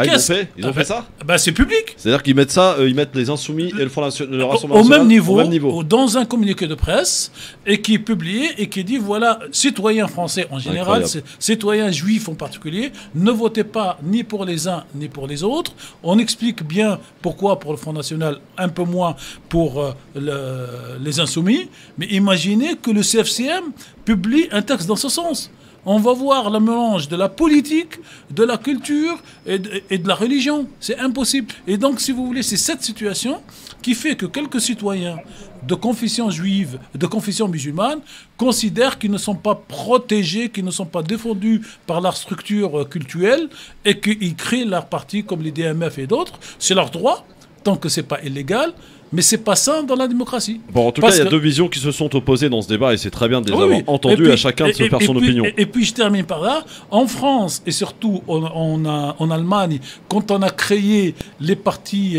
Ah, ils ont fait ça? C'est public. C'est-à-dire qu'ils mettent ça, ils mettent les insoumis et le Front National, le Rassemblement au même National niveau, dans un communiqué de presse, et qui est publié et qui dit voilà, citoyens français en général, citoyens juifs en particulier, ne votez pas ni pour les uns ni pour les autres. On explique bien pourquoi pour le Front National, un peu moins pour les insoumis, mais imaginez que le CFCM publie un texte dans ce sens. On va voir le mélange de la politique, de la culture et de la religion. C'est impossible. Et donc, si vous voulez, c'est cette situation qui fait que quelques citoyens de confession juive, de confession musulmane, considèrent qu'ils ne sont pas protégés, qu'ils ne sont pas défendus par leur structure cultuelle et qu'ils créent leur parti comme les DMF et d'autres. C'est leur droit, tant que ce n'est pas illégal. Mais c'est pas ça dans la démocratie. Bon, en tout cas, il y a deux visions qui se sont opposées dans ce débat et c'est très bien de les avoir entendues puis, à chacun de se faire son opinion. Et puis, je termine par là. En France et surtout en Allemagne, quand on a créé les partis,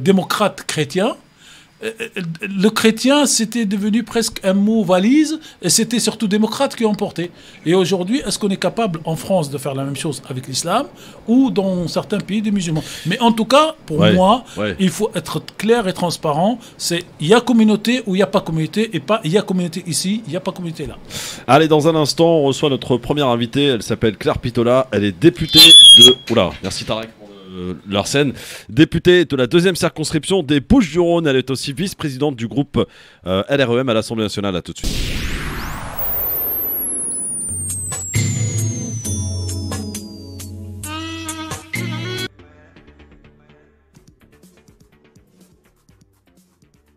démocrates chrétiens, le chrétien, c'était devenu presque un mot valise, et c'était surtout démocrate qui emportait. Et aujourd'hui, est-ce qu'on est capable en France de faire la même chose avec l'islam ou dans certains pays des musulmans? Mais en tout cas, pour moi, il faut être clair et transparent. C'est il y a communauté ou il n'y a pas communauté, et pas il y a communauté ici, il n'y a pas communauté là. Allez, dans un instant, on reçoit notre première invitée. Elle s'appelle Claire Pitola. Elle est députée de... Oula, merci Tarek. Larsen, députée de la 2e circonscription des Bouches-du-Rhône. Elle est aussi vice-présidente du groupe LREM à l'Assemblée nationale. À tout de suite.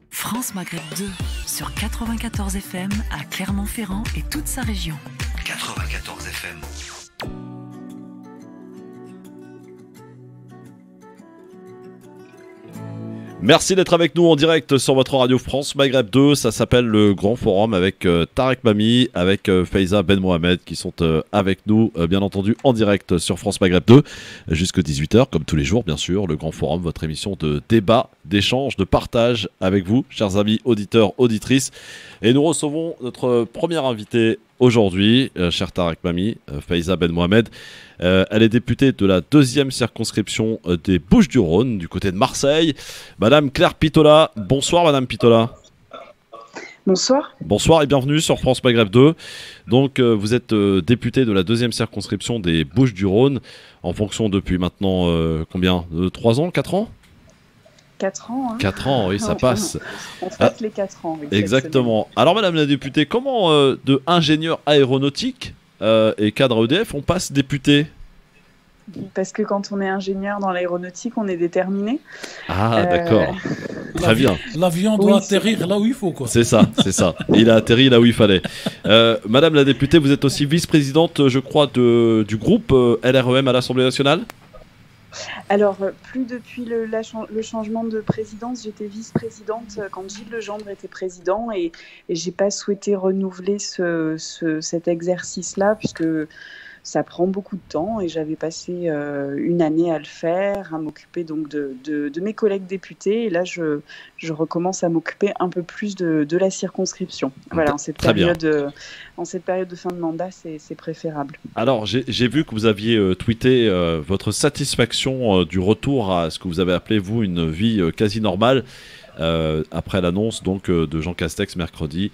France Maghreb 2 sur 94 FM à Clermont-Ferrand et toute sa région. 94 FM. Merci d'être avec nous en direct sur votre radio France Maghreb 2. Ça s'appelle le Grand Forum avec Tarek Mami, avec Faiza Ben Mohamed qui sont avec nous, bien entendu, en direct sur France Maghreb 2 jusqu'à 18h, comme tous les jours, bien sûr. Le Grand Forum, votre émission de débat, d'échange, de partage avec vous, chers amis auditeurs, auditrices. Et nous recevons notre première invitée aujourd'hui, cher Tarek Mami, Faiza Ben Mohamed. Elle est députée de la 2e circonscription des Bouches-du-Rhône, du côté de Marseille. Madame Claire Pitola, bonsoir Madame Pitola. Bonsoir. Bonsoir et bienvenue sur France Maghreb 2. Donc vous êtes députée de la 2e circonscription des Bouches-du-Rhône, en fonction depuis maintenant combien 3 ans, 4 ans 4 ans. Hein. 4 ans, oui, ça passe. On passe les 4 ans. Oui, exactement. Alors Madame la députée, comment de ingénieur aéronautique et cadre EDF, on passe député? Parce que quand on est ingénieur dans l'aéronautique, on est déterminé. Ah, d'accord. Très bien. L'avion doit atterrir là où il faut, quoi. C'est ça, c'est ça. Il a atterri là où il fallait. Madame la députée, vous êtes aussi vice-présidente, je crois, du groupe LREM à l'Assemblée nationale? Alors, plus depuis le changement de présidence, j'étais vice-présidente quand Gilles Legendre était président et j'ai pas souhaité renouveler cet exercice-là puisque ça prend beaucoup de temps et j'avais passé une année à le faire, à m'occuper donc de mes collègues députés et là je recommence à m'occuper un peu plus de la circonscription. Voilà, en cette période de fin de mandat, c'est préférable. Alors j'ai vu que vous aviez tweeté votre satisfaction du retour à ce que vous avez appelé vous une vie quasi normale après l'annonce donc de Jean Castex mercredi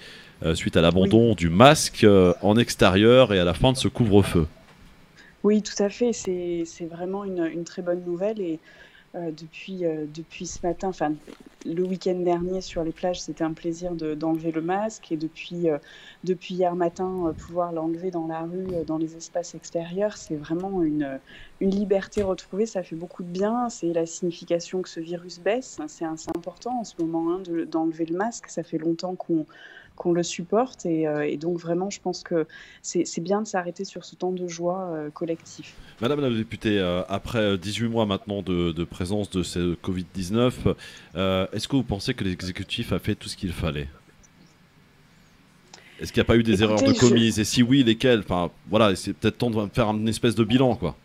suite à l'abandon du masque en extérieur et à la fin de ce couvre-feu. Oui, tout à fait. C'est vraiment une très bonne nouvelle. Et depuis ce matin, enfin le week-end dernier sur les plages, c'était un plaisir d'enlever le masque. Et depuis hier matin, pouvoir l'enlever dans la rue, dans les espaces extérieurs, c'est vraiment une liberté retrouvée. Ça fait beaucoup de bien. C'est la signification que ce virus baisse. C'est important en ce moment d'enlever le masque. Ça fait longtemps qu'on le supporte et donc vraiment je pense que c'est bien de s'arrêter sur ce temps de joie collectif. Madame la députée, après 18 mois maintenant de présence de ce Covid-19, est-ce que vous pensez que l'exécutif a fait tout ce qu'il fallait? Est-ce qu'il n'y a pas eu des erreurs de commises? Et si oui, lesquelles? Enfin, voilà, c'est peut-être temps de faire une espèce de bilan, quoi.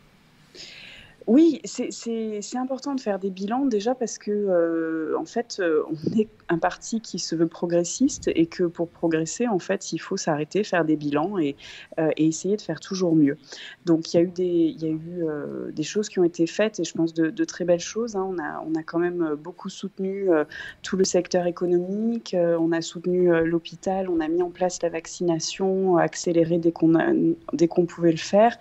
Oui, c'est important de faire des bilans déjà parce que en fait, on est un parti qui se veut progressiste et que pour progresser, en fait, il faut s'arrêter, faire des bilans et essayer de faire toujours mieux. Donc, il y a eu des choses qui ont été faites et je pense de très belles choses. Hein. On a quand même beaucoup soutenu tout le secteur économique, on a soutenu l'hôpital, on a mis en place la vaccination accélérée dès qu'on pouvait le faire.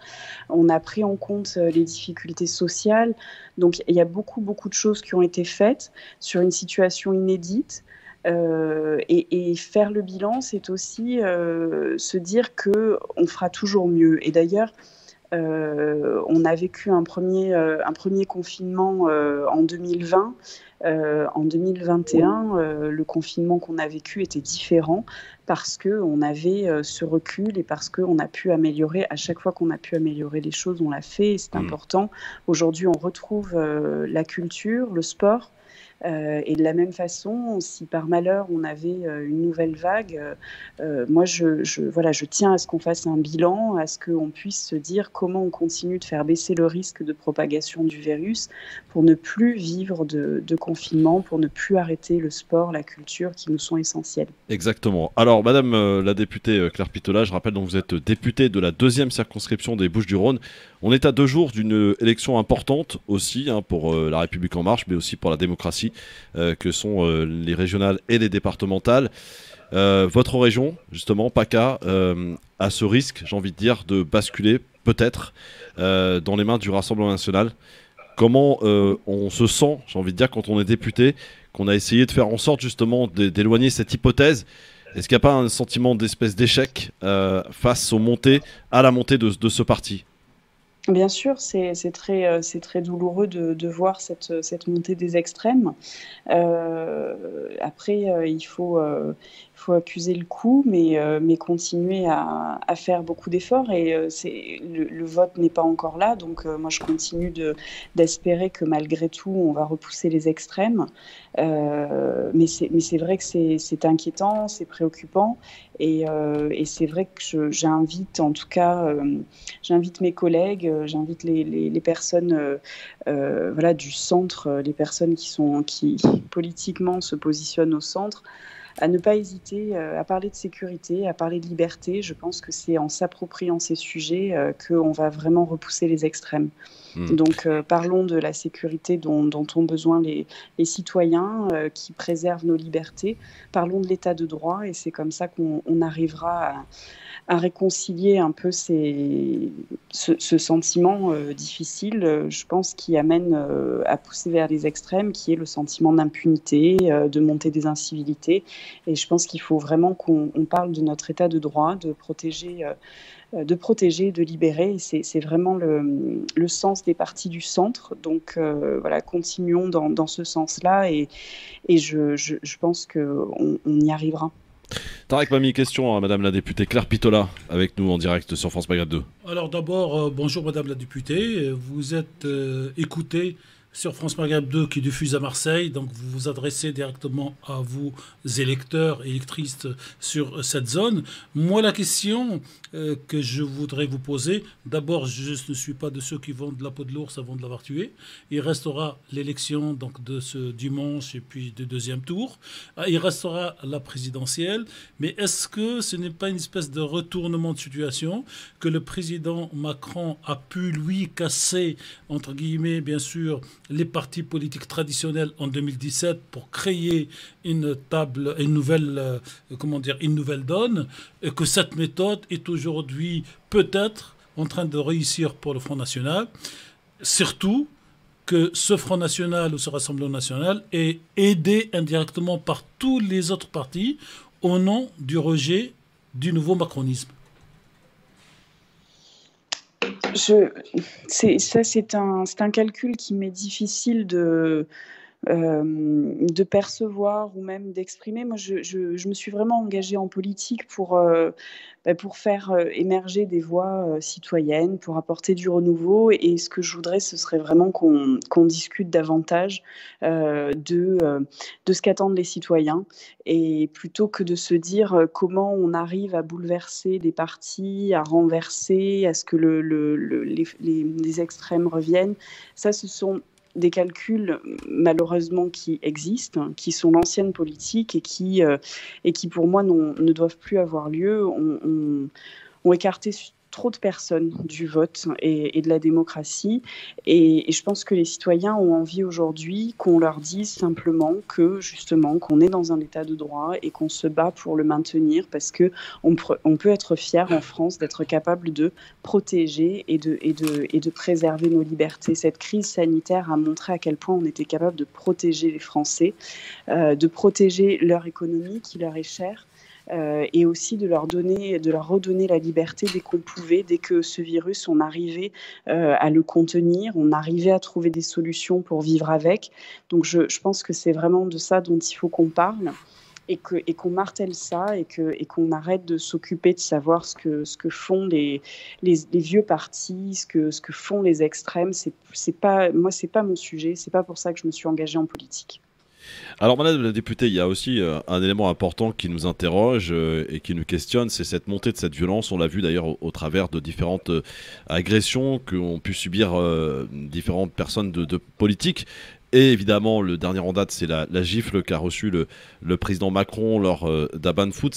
On a pris en compte les difficultés sociales. Donc, il y a beaucoup de choses qui ont été faites sur une situation inédite. Et faire le bilan, c'est aussi se dire qu'on fera toujours mieux. Et d'ailleurs, on a vécu un premier confinement en 2020. En 2021, le confinement qu'on a vécu était différent parce qu'on avait ce recul et parce qu'on a pu améliorer. À chaque fois qu'on a pu améliorer les choses, on l'a fait et c'est important. Aujourd'hui, on retrouve la culture, le sport. Et de la même façon, si par malheur on avait une nouvelle vague, moi je tiens à ce qu'on fasse un bilan, à ce qu'on puisse se dire comment on continue de faire baisser le risque de propagation du virus pour ne plus vivre de confinement, pour ne plus arrêter le sport, la culture qui nous sont essentiels. Exactement. Alors, Madame la députée Claire Pittola, je rappelle donc vous êtes députée de la 2e circonscription des Bouches-du-Rhône. On est à 2 jours d'une élection importante aussi pour La République En Marche, mais aussi pour la démocratie, que sont les régionales et les départementales. Votre région, justement, PACA, a ce risque, j'ai envie de dire, de basculer peut-être dans les mains du Rassemblement national. Comment on se sent, j'ai envie de dire, quand on est député, qu'on a essayé de faire en sorte justement d'éloigner cette hypothèse? Est-ce qu'il n'y a pas un sentiment d'espèce d'échec face à la montée de ce parti? Bien sûr, c'est très douloureux de voir cette montée des extrêmes. Après, il faut accuser le coup, mais continuer à faire beaucoup d'efforts. Et le vote n'est pas encore là, donc moi je continue d'espérer que malgré tout, on va repousser les extrêmes. Mais c'est vrai que c'est inquiétant, c'est préoccupant. Et c'est vrai que j'invite, en tout cas, j'invite mes collègues, j'invite les personnes du centre, les personnes qui politiquement se positionnent au centre, à ne pas hésiter à parler de sécurité, à parler de liberté. Je pense que c'est en s'appropriant ces sujets qu'on va vraiment repousser les extrêmes. Donc parlons de la sécurité dont ont besoin les citoyens qui préservent nos libertés. Parlons de l'état de droit et c'est comme ça qu'on arrivera à réconcilier un peu ce sentiment difficile, je pense, qui amène à pousser vers les extrêmes, qui est le sentiment d'impunité, de montée des incivilités. Et je pense qu'il faut vraiment qu'on parle de notre état de droit, de protéger, de libérer. Et c'est vraiment le sens des partis du centre. Donc continuons dans ce sens-là et je pense qu'on y arrivera. Tarek Mami, question à Madame la députée Claire Pittola, avec nous en direct sur France Maghreb 2. Alors d'abord, bonjour Madame la députée. Vous êtes écoutée sur France Maghreb 2 qui diffuse à Marseille, donc vous vous adressez directement à vos électeurs et électrices sur cette zone. Moi, la question que je voudrais vous poser, d'abord, je ne suis pas de ceux qui vendent la peau de l'ours avant de l'avoir tué. Il restera l'élection donc de ce dimanche et puis du deuxième tour. Il restera la présidentielle, mais est-ce que ce n'est pas une espèce de retournement de situation que le président Macron a pu, lui, casser, entre guillemets, bien sûr, les partis politiques traditionnels en 2017 pour créer une nouvelle donne, et que cette méthode est aujourd'hui peut-être en train de réussir pour le Front National, surtout que ce Front National ou ce Rassemblement National est aidé indirectement par tous les autres partis au nom du rejet du nouveau macronisme. C'est un calcul qui m'est difficile de percevoir ou même d'exprimer. Moi, je me suis vraiment engagée en politique pour faire émerger des voix citoyennes, pour apporter du renouveau. Et ce que je voudrais, ce serait vraiment qu'on discute davantage de ce qu'attendent les citoyens. Et plutôt que de se dire comment on arrive à bouleverser des partis, à renverser, à ce que les extrêmes reviennent, ça, ce sont des calculs malheureusement qui existent, qui sont l'ancienne politique et qui pour moi ne doivent plus avoir lieu, ont écarté trop de personnes du vote et de la démocratie. Et je pense que les citoyens ont envie aujourd'hui qu'on leur dise simplement que, justement, qu'on est dans un état de droit et qu'on se bat pour le maintenir parce qu'on peut être fier en France d'être capable de protéger et de préserver nos libertés. Cette crise sanitaire a montré à quel point on était capable de protéger les Français, de protéger leur économie qui leur est chère, et aussi de leur redonner la liberté dès qu'on pouvait, dès que ce virus, on arrivait à le contenir, on arrivait à trouver des solutions pour vivre avec. Donc je pense que c'est vraiment de ça dont il faut qu'on parle et qu'on martèle ça et qu'on arrête de s'occuper de savoir ce que font les vieux partis, ce que font les extrêmes. Moi, c'est pas mon sujet, c'est pas pour ça que je me suis engagée en politique. Alors, madame la députée, il y a aussi un élément important qui nous interroge et qui nous questionne, c'est cette montée de cette violence. On l'a vu d'ailleurs au travers de différentes agressions qu'ont pu subir différentes personnes de politiques. Et évidemment, le dernier en date, c'est la gifle qu'a reçue le président Macron lors d'un bain de foule.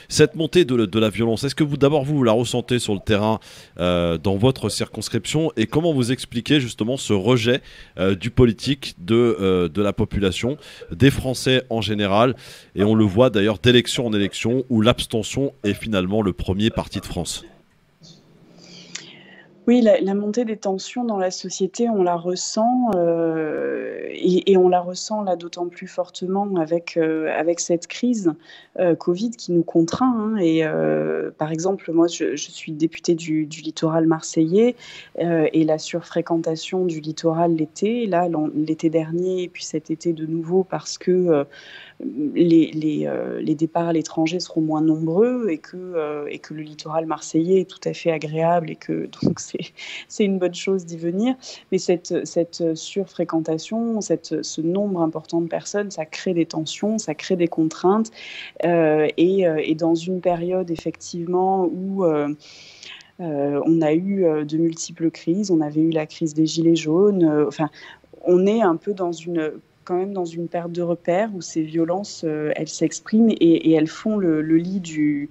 Cette montée de la violence, est-ce que vous la ressentez sur le terrain dans votre circonscription, et comment vous expliquez justement ce rejet du politique de la population, des Français en général, et on le voit d'ailleurs d'élection en élection où l'abstention est finalement le premier parti de France? Oui, la montée des tensions dans la société, on la ressent, et on la ressent là d'autant plus fortement avec cette crise Covid qui nous contraint, hein. Et par exemple, moi, je suis députée du littoral marseillais, et la surfréquentation du littoral l'été dernier, et puis cet été de nouveau, parce que les départs à l'étranger seront moins nombreux, et que le littoral marseillais est tout à fait agréable, et que donc c'est une bonne chose d'y venir. Mais cette surfréquentation, ce nombre important de personnes, ça crée des tensions, ça crée des contraintes, et dans une période effectivement où on a eu de multiples crises, on avait eu la crise des Gilets jaunes, on est un peu quand même dans une perte de repères où ces violences, elles s'expriment, et elles font le lit du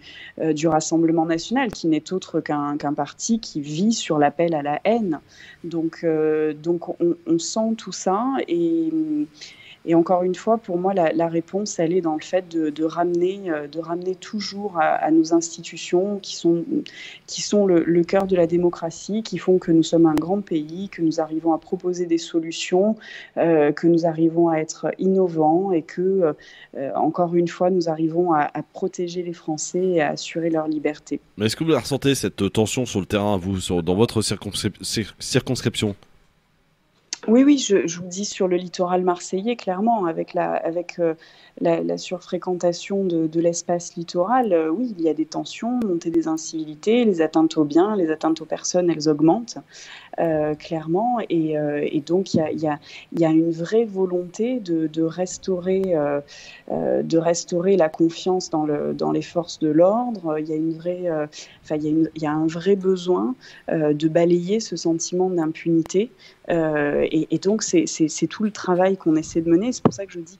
Rassemblement national, qui n'est autre qu'un parti qui vit sur l'appel à la haine. Donc on sent tout ça, et encore une fois, pour moi, la réponse, elle est dans le fait de ramener toujours à nos institutions qui sont le cœur de la démocratie, qui font que nous sommes un grand pays, que nous arrivons à proposer des solutions, que nous arrivons à être innovants, et que, encore une fois, nous arrivons à protéger les Français et à assurer leur liberté. Mais est-ce que vous ressentez cette tension sur le terrain, vous, dans votre circonscription? Oui, je vous dis, sur le littoral marseillais, clairement, avec la surfréquentation de l'espace littoral, oui, il y a des tensions, montée des incivilités, les atteintes aux biens, les atteintes aux personnes, elles augmentent, clairement, et donc il y a une vraie volonté de restaurer la confiance dans les forces de l'ordre. Il y a un vrai besoin de balayer ce sentiment d'impunité. Et donc, c'est tout le travail qu'on essaie de mener. C'est pour ça que je dis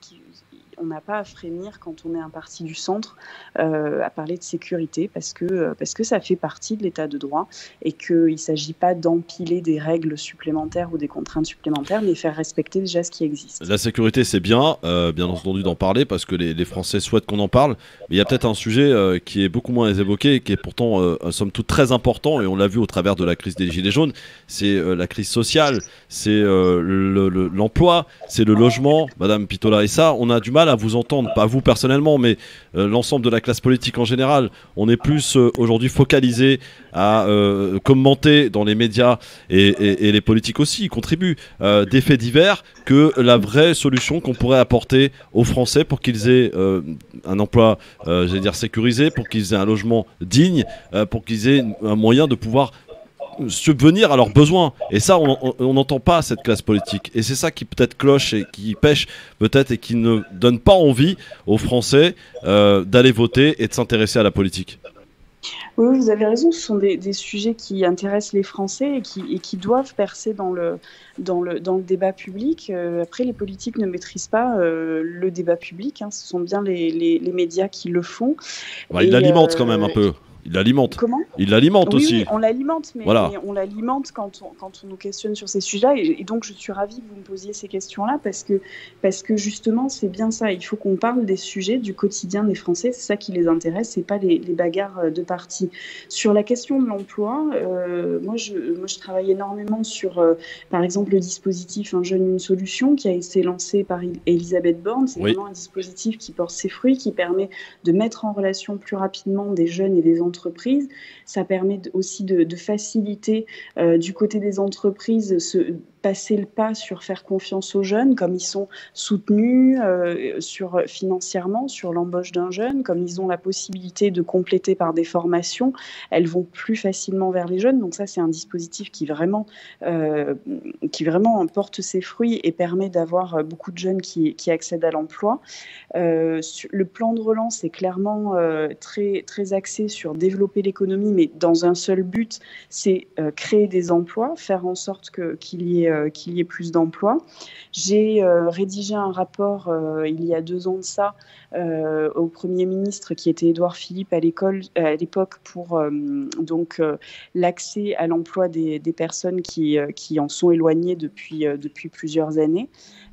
qu'on n'a pas à frémir quand on est un parti du centre à parler de sécurité, parce que ça fait partie de l'état de droit, et qu'il ne s'agit pas d'empiler des règles supplémentaires ou des contraintes supplémentaires, mais faire respecter déjà ce qui existe. La sécurité, c'est bien entendu d'en parler, parce que les Français souhaitent qu'on en parle, mais il y a peut-être un sujet qui est beaucoup moins évoqué, et qui est pourtant, somme toute, très important, et on l'a vu au travers de la crise des Gilets jaunes. C'est la crise sociale, c'est l'emploi, c'est le logement, Madame Pitola, et ça, on a du mal à vous entendre, pas vous personnellement, mais l'ensemble de la classe politique en général. On est plus aujourd'hui focalisé à commenter dans les médias, et les politiques aussi y contribuent, des faits divers, que la vraie solution qu'on pourrait apporter aux Français pour qu'ils aient un emploi, sécurisé, pour qu'ils aient un logement digne, pour qu'ils aient un moyen de pouvoir subvenir à leurs besoins. Et ça, on n'entend pas cette classe politique. Et c'est ça qui peut-être cloche et qui pêche peut-être, et qui ne donne pas envie aux Français d'aller voter et de s'intéresser à la politique. Oui, vous avez raison, ce sont des sujets qui intéressent les Français, et qui doivent percer dans le débat public. Après, les politiques ne maîtrisent pas le débat public, hein. Ce sont bien les médias qui le font. Ils l'alimentent quand même un peu. Il l'alimente. Comment ? Il l'alimente aussi. Oui, on l'alimente, mais voilà. On l'alimente quand on nous questionne sur ces sujets. Et donc, je suis ravie que vous me posiez ces questions-là, parce que justement, c'est bien ça. Il faut qu'on parle des sujets du quotidien des Français. C'est ça qui les intéresse, c'est pas les bagarres de parti. Sur la question de l'emploi, moi, je travaille énormément sur, par exemple, le dispositif Un jeune, une solution, qui a été lancé par Elisabeth Borne. C'est vraiment un dispositif qui porte ses fruits, qui permet de mettre en relation plus rapidement des jeunes et des entreprises. Ça permet aussi de faciliter du côté des entreprises passer le pas sur faire confiance aux jeunes, comme ils sont soutenus financièrement sur l'embauche d'un jeune, comme ils ont la possibilité de compléter par des formations, elles vont plus facilement vers les jeunes. Donc ça, c'est un dispositif qui vraiment porte ses fruits et permet d'avoir beaucoup de jeunes qui accèdent à l'emploi. Le plan de relance est clairement très, très axé sur développer l'économie, mais dans un seul but, c'est créer des emplois, faire en sorte qu'il y ait plus d'emplois. J'ai rédigé un rapport il y a 2 ans de ça au Premier ministre, qui était Édouard Philippe à l'époque, pour l'accès à l'emploi des personnes qui en sont éloignées depuis plusieurs années.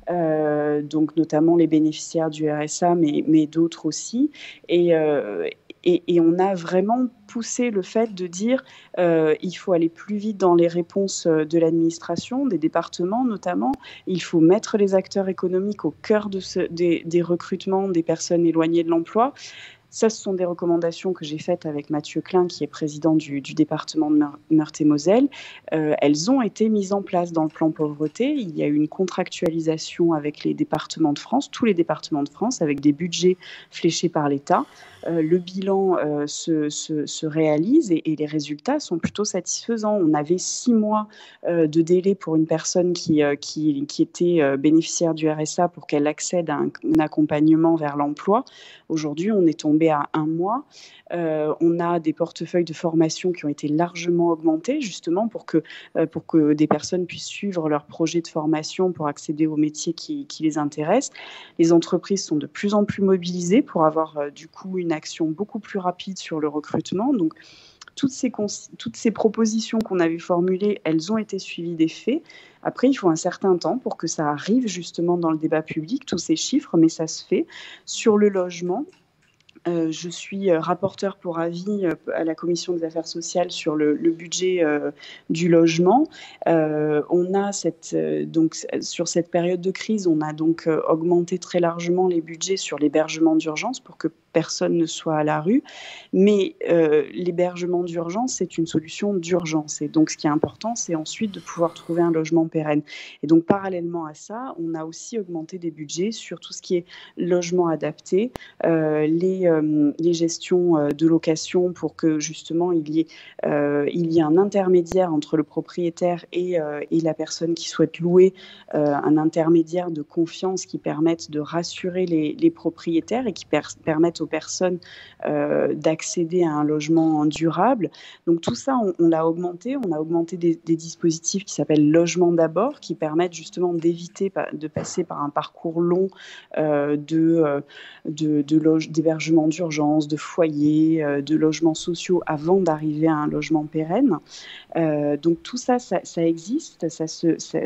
Donc notamment les bénéficiaires du RSA, mais d'autres aussi. Et on a vraiment poussé le fait de dire il faut aller plus vite dans les réponses de l'administration, des départements notamment. Il faut mettre les acteurs économiques au cœur des recrutements des personnes éloignées de l'emploi. Ça, ce sont des recommandations que j'ai faites avec Mathieu Klein, qui est président du département de Meurthe-et-Moselle. Elles ont été mises en place dans le plan pauvreté. Il y a eu une contractualisation avec les départements de France, tous les départements de France, avec des budgets fléchés par l'État. Le bilan se réalise et les résultats sont plutôt satisfaisants. On avait 6 mois de délai pour une personne qui était bénéficiaire du RSA pour qu'elle accède à un accompagnement vers l'emploi. Aujourd'hui, on est tombé à 1 mois. On a des portefeuilles de formation qui ont été largement augmentés, justement pour que des personnes puissent suivre leur projet de formation pour accéder aux métiers qui les intéressent. Les entreprises sont de plus en plus mobilisées pour avoir du coup une action beaucoup plus rapide sur le recrutement. Donc, toutes ces propositions qu'on avait formulées, elles ont été suivies des faits. Après, il faut un certain temps pour que ça arrive justement dans le débat public, tous ces chiffres, mais ça se fait. Sur le logement, je suis rapporteure pour avis à la Commission des affaires sociales sur le budget du logement. On a donc sur cette période de crise, on a donc augmenté très largement les budgets sur l'hébergement d'urgence pour que personne ne soit à la rue. Mais l'hébergement d'urgence, c'est une solution d'urgence. Et donc, ce qui est important, c'est ensuite de pouvoir trouver un logement pérenne. Et donc, parallèlement à ça, on a aussi augmenté des budgets sur tout ce qui est logement adapté, les gestions de location pour que, justement, il y ait un intermédiaire entre le propriétaire et la personne qui souhaite louer, un intermédiaire de confiance qui permette de rassurer les propriétaires et qui permette aux personnes d'accéder à un logement durable. Donc tout ça, on l'a augmenté. On a augmenté des dispositifs qui s'appellent Logement d'abord, qui permettent justement d'éviter de passer par un parcours long d'hébergement d'urgence, de foyers, de logements sociaux avant d'arriver à un logement pérenne. Donc tout ça, ça existe.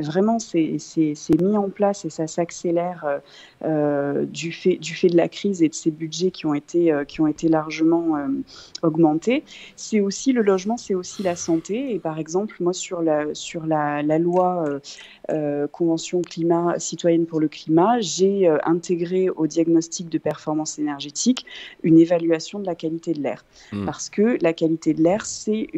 Vraiment, c'est mis en place et ça s'accélère du fait de la crise et de ces budgets qui ont été largement augmentés. C'est aussi le logement, c'est aussi la santé. Et par exemple, moi, sur la loi Convention climat citoyenne pour le climat, j'ai intégré au diagnostic de performance énergétique une évaluation de la qualité de l'air. Parce que la qualité de l'air, c'est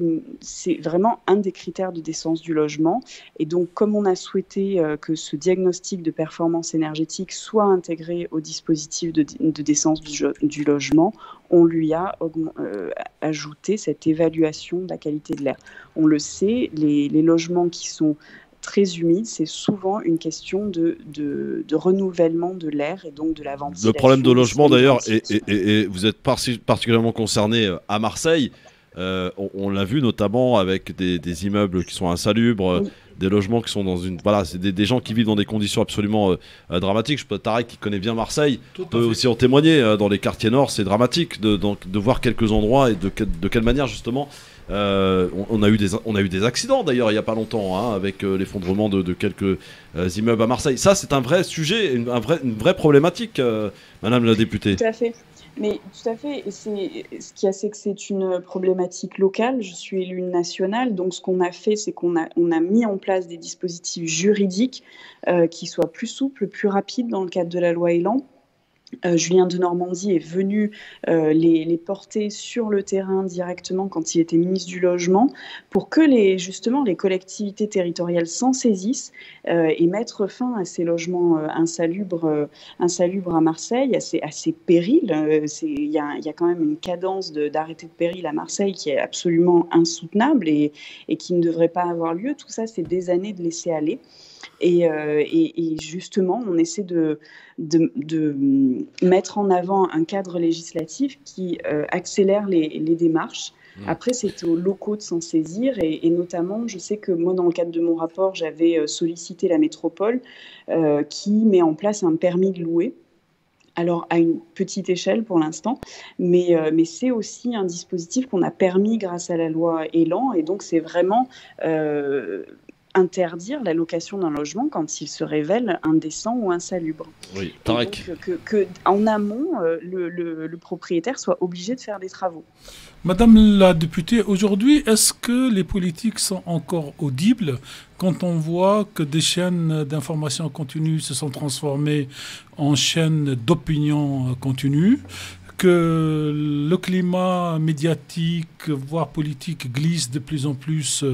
vraiment un des critères de décence du logement. Et donc, comme on a souhaité que ce diagnostic de performance énergétique soit intégré au dispositif de décence du logement, on lui a ajouté cette évaluation de la qualité de l'air. On le sait, les logements qui sont très humides, c'est souvent une question de renouvellement de l'air et donc de la ventilation. Le problème de logement d'ailleurs, et vous êtes particulièrement concerné à Marseille, on l'a vu notamment avec des immeubles qui sont insalubres, oui. Des logements qui sont dans une... Voilà, c'est des gens qui vivent dans des conditions absolument dramatiques. Je peux Tarek qui connaît bien Marseille peut aussi en témoigner. Dans les quartiers nord, c'est dramatique de voir quelques endroits et de quelle manière justement... on a eu des accidents d'ailleurs il n'y a pas longtemps avec l'effondrement de quelques immeubles à Marseille. Ça, c'est un vrai sujet, une vraie problématique, Madame la députée. Tout à fait. Mais tout à fait, et ce qu'il y a, c'est que c'est une problématique locale. Je suis élue nationale, donc ce qu'on a fait, c'est qu'on a mis en place des dispositifs juridiques qui soient plus souples, plus rapides dans le cadre de la loi Elan. Julien Denormandie est venu les porter sur le terrain directement quand il était ministre du Logement pour que justement les collectivités territoriales s'en saisissent et mettre fin à ces logements insalubres à Marseille, à ces périls. Il y a quand même une cadence d'arrêtés de péril à Marseille qui est absolument insoutenable et qui ne devrait pas avoir lieu. Tout ça, c'est des années de laisser aller. Et justement, on essaie de mettre en avant un cadre législatif qui accélère les démarches. Après, c'est aux locaux de s'en saisir et notamment, je sais que moi, dans le cadre de mon rapport, j'avais sollicité la métropole qui met en place un permis de louer. Alors, à une petite échelle pour l'instant, mais c'est aussi un dispositif qu'on a permis grâce à la loi Elan et donc c'est vraiment interdire la location d'un logement quand il se révèle indécent ou insalubre. Oui, Tarek. Que en amont, le propriétaire soit obligé de faire des travaux. Madame la députée, aujourd'hui, est-ce que les politiques sont encore audibles quand on voit que des chaînes d'information continue se sont transformées en chaînes d'opinion continue, que le climat médiatique, voire politique, glisse de plus en plus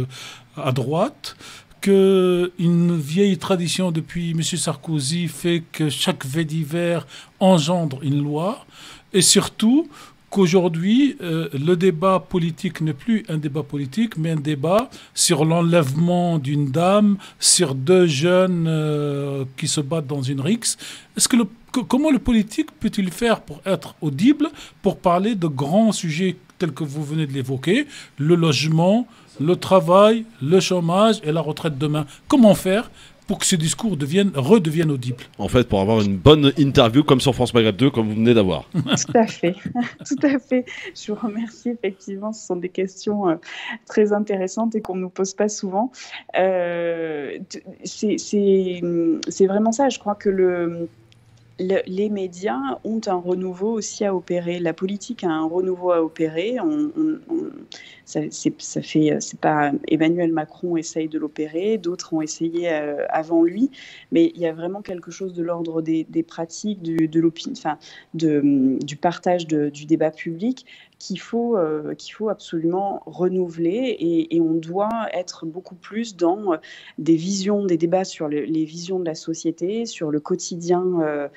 à droite, qu'une vieille tradition depuis M. Sarkozy fait que chaque fait divers engendre une loi, et surtout qu'aujourd'hui, le débat politique n'est plus un débat politique, mais un débat sur l'enlèvement d'une dame, sur deux jeunes qui se battent dans une rixe. Comment le politique peut-il faire pour être audible, pour parler de grands sujets tels que vous venez de l'évoquer, le logement, le travail, le chômage et la retraite demain? Comment faire pour que ce discours redevienne audible? En fait, pour avoir une bonne interview comme sur France Maghreb 2, comme vous venez d'avoir. Tout à fait, tout à fait. Je vous remercie, effectivement, ce sont des questions très intéressantes et qu'on ne nous pose pas souvent. C'est vraiment ça, je crois que les médias ont un renouveau aussi à opérer. La politique a un renouveau à opérer. C'est pas Emmanuel Macron essaye de l'opérer, d'autres ont essayé avant lui, mais il y a vraiment quelque chose de l'ordre des pratiques, du partage du débat public qu'il faut absolument renouveler et on doit être beaucoup plus dans des débats sur les visions de la société, sur le quotidien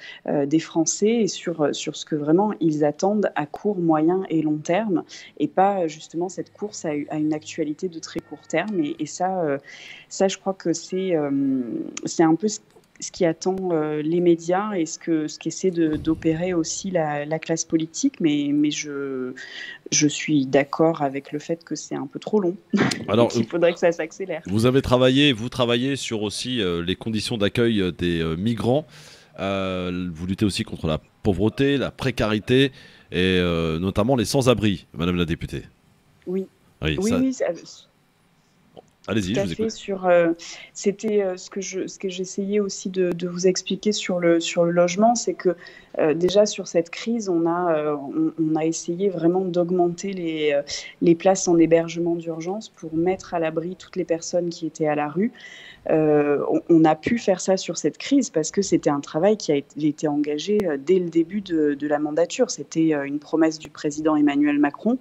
des Français et sur ce que vraiment ils attendent à court, moyen et long terme et pas justement cette course à une actualité de très court terme et ça je crois que c'est un peu ce qui attend les médias et ce qu'essaie d'opérer aussi la classe politique, mais je suis d'accord avec le fait que c'est un peu trop long. Alors, il faudrait que ça s'accélère. Vous travaillez sur aussi les conditions d'accueil des migrants. Vous luttez aussi contre la pauvreté, la précarité et notamment les sans-abri, Madame la députée. Oui. Oui. Allez-y, je vous écoute. C'était ce que j'essayais aussi de vous expliquer sur le logement, c'est que déjà sur cette crise, on a essayé vraiment d'augmenter les places en hébergement d'urgence pour mettre à l'abri toutes les personnes qui étaient à la rue. On a pu faire ça sur cette crise parce que c'était un travail qui a été engagé dès le début de la mandature. C'était une promesse du président Emmanuel Macron,